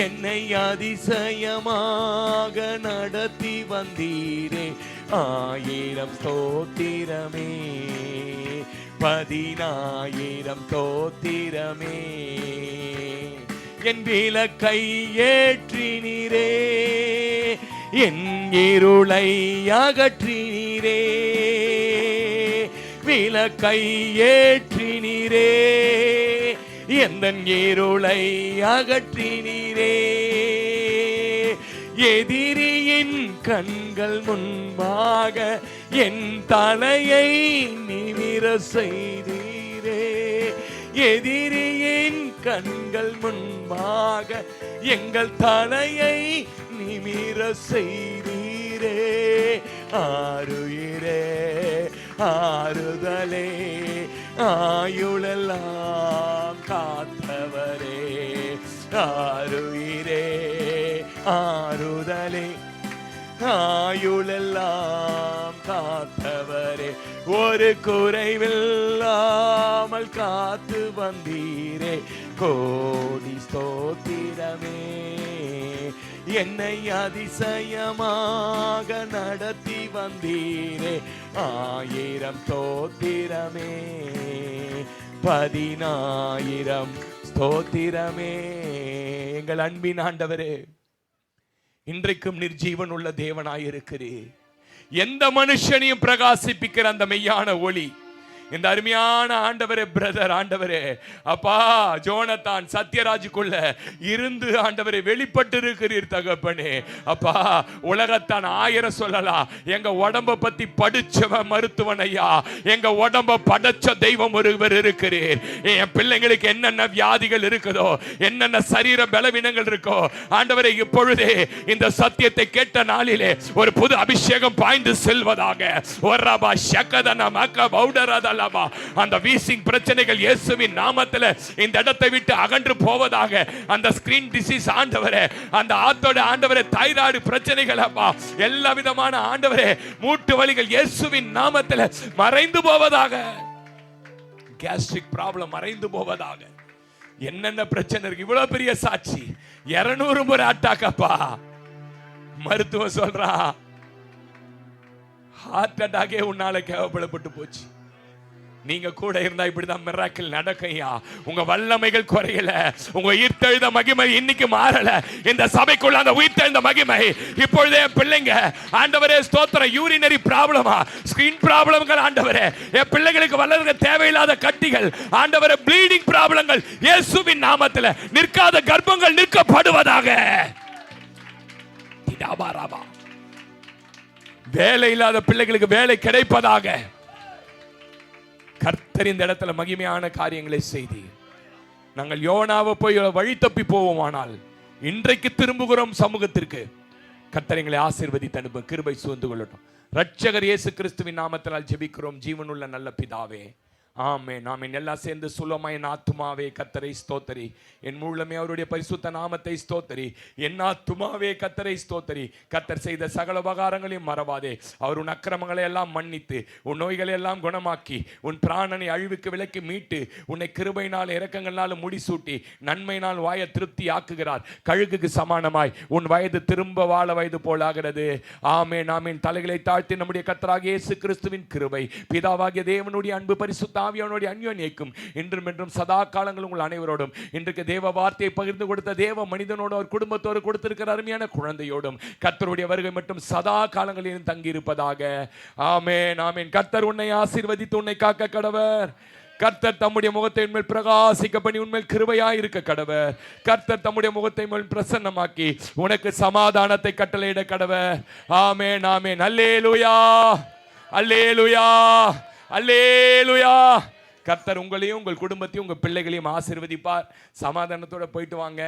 என்னை அதிசயமாக நடத்தி வந்தீரே, 1000 ஸ்தோத்திரமே. 10,000 ஸ்தோத்திரமே. என் விளக்கை ஏற்றினீரே, என் இருளை அகற்றினீரே. விளக்கை ஏற்றினீரே, எந்தன் இருளை அகற்றினீரே. எதிரியின் கண்கள் முன்பாக என் தலையை நிமிர செய்தீரே. எதிரியின் கண்கள் முன்பாக எங்கள் தலையை நிமிர செய்தீரே. ஆருயிரே ஆறுதலே ஆயுளெல்லாம் காத்தவரே. ஆருயிரே ஆறுதலே ஆயுளெல்லாம் காத்தவரே. ஒரு குறைவில்லாமல் காத்து வந்தீரே. கோடி ஸ்தோத்திரமே. என்னை அதிசயமாக நடத்தி வந்தீரே. 1000 ஸ்தோத்திரமே. 10,000 ஸ்தோத்திரமே. எங்கள் அன்பின் ஆண்டவரே, இன்றைக்கும் நிர்ஜீவன் உள்ள தேவனாயிருக்கிறீர். எந்த மனுஷனையும் பிரகாசிப்பிக்கிற அந்த மெய்யான ஒளி இந்த அருமையான ஆண்டவரே பிரதர், ஆண்டவரே அப்பா ஜோனத்தான் சத்யராஜுக்குள்ள இருந்து ஆண்டவரே வெளிப்பட்டு இருக்கிறீர் தகப்பனே. அப்பா உலகத்தான் 1000 சொல்லலாம், எங்க உடம்ப பத்தி படிச்சவ மருத்துவன் ஐயா, எங்க உடம்ப படைச்ச தெய்வம் ஒருவர் இருக்கிறீர். என் பிள்ளைங்களுக்கு என்னென்ன வியாதிகள் இருக்குதோ, என்னென்ன சரீர பலவீனங்கள் இருக்கோ ஆண்டவரே, இப்பொழுதே இந்த சத்தியத்தை கேட்ட நாளிலே ஒரு புது அபிஷேகம் பாய்ந்து செல்வதாக. ஒரபா ஷக்கதன மக்க பவுடரத அந்த வீசிங் பிரச்சனைகள் இயேசுவின் நாமத்தில் இந்த இடத்தை விட்டு அகன்று போவதாக. அந்த ஸ்கிரீன் டிசீஸ் ஆண்டவரே, அந்த ஆத்தோட ஆண்டவரே, தைராய்டு பிரச்சனைகள் அப்பா, எல்லா விதமான ஆண்டவரே மூட்டு வலிகள் இயேசுவின் நாமத்தில் மறைந்து போவதாக. கேஸ்ட்ரிக் ப்ராப்ளம் மறைந்து போவதாக. என்னென்ன பிரச்சனை இருக்கு, இவ்வளவு பெரிய சாட்சி. 200 முறை அட்டாக் அப்பா. மருத்துவம் சொல்றா ஹார்ட் அட்டாக்கே உன்னால கேவப்படப்பட்டு போச்சு. நீங்க கூட இருந்தா இப்படிதான் மிராக்கிள் நடக்கையா. உங்க வல்லமைகள் குறையல, உங்க உயிர்த்தெழுந்த மகிமை இன்னைக்கு மாறல. இந்த சபைக்குள்ள அந்த உயிர்த்தெழுந்த மகிமை இப்பொழுதே பிள்ளைங்க ஆண்டவரே ஸ்தோத்திரம். யூரினரி ப்ராப்ளமா, ஸ்கின் ப்ராப்ளம்கள் ஆண்டவரே, என் பிள்ளைகளுக்கு வளர்க்க தேவையில்லாத கட்டிகள் ஆண்டவரே, ப்ளீடிங் ப்ராப்ளங்கள் இயேசுவின் நாமத்தில் நிற்காத கர்ப்பங்கள் நிற்கப்படுவதாக. வேலை இல்லாத பிள்ளைகளுக்கு வேலை கிடைப்பதாக. கர்த்தர் இந்த இடத்துல மகிமையான காரியங்களை செய்தி. நாங்கள் யோனாவை போய் வழி தப்பி போவோமானால் இன்றைக்கு திரும்புகிறோம் சமூகத்திற்கு. கர்த்தர் எங்களை ஆசீர்வதித்து அனுப்ப கிருபை சூழ்ந்து கொள்ளட்டும். ரட்சகர் இயேசு கிறிஸ்துவின் நாமத்தினால் ஜெபிக்கிறோம் ஜீவனுள்ள நல்ல பிதாவே, ஆமென் ஆமென். எல்லாம் சேர்ந்து சொல்லுமா, என் ஆத்துமாவே கர்த்தரை ஸ்தோத்தரி, என் முழுமே அவருடைய பரிசுத்த நாமத்தை ஸ்தோத்தரி, என் ஆத்துமாவே கர்த்தரை ஸ்தோத்தரி. கர்த்தர் செய்த சகல உபகாரங்களையும் மறவாதே. அவர் உன் அக்கிரமங்களை எல்லாம் மன்னித்து, உன் நோய்களை எல்லாம் குணமாக்கி, உன் பிராணனை அழிவுக்கு விலக்கி மீட்டு, உன்னை கிருபையினால் இரக்கங்களாலும் முடிசூட்டி, நன்மையினால் வாயை திருப்தி ஆக்குகிறார். கழுகுக்கு சமானமாய் உன் வயது திரும்ப வாழ வயது போலாகிறது. ஆமென் ஆமென். தலைகளை தாழ்த்தி நம்முடைய கர்த்தராகிய இயேசு கிறிஸ்துவின் கிருபை, பிதாவாகிய தேவனுடைய அன்பு, பரிசுத்த ஆவியானவருடைய அன்யோன்யம் இன்றும் என்றும் சதா காலங்களும் உங்கள் அனைவரோடும், இன்றைக்கு தேவ வார்த்தையை பகிர்ந்து கொடுத்த தேவ மனிதனோடு, அவர் குடும்பத்தோடு கொடுத்திருக்கிற அருமையான குழந்தையோடும் கர்த்தருடைய வருகை மட்டும் சதா காலங்களிலும் தங்கி இருப்பதாக. ஆமென் ஆமென். கர்த்தர் உன்னை ஆசீர்வதித்து உன்னை காக்க கடவர். கர்த்தர் தம்முடைய முகத்தை உன்மேல் பிரகாசிக்க பண்ணி உன்மேல் கிருபையாய் இருக்க கடவர். கர்த்தர் தம்முடைய முகத்தை மேல் பிரசன்னமாக்கி உனக்கு சமாதானத்தை கட்டளையிட கடவர். ஆமென் ஆமென். அல்லேலூயா அல்லேலூயா அல்லேலூயா. கர்த்தர் உங்களையும் உங்கள் குடும்பத்தையும் உங்கள் பிள்ளைகளையும் ஆசீர்வதிப்பார். சமாதானத்தோட போயிட்டு வாங்க.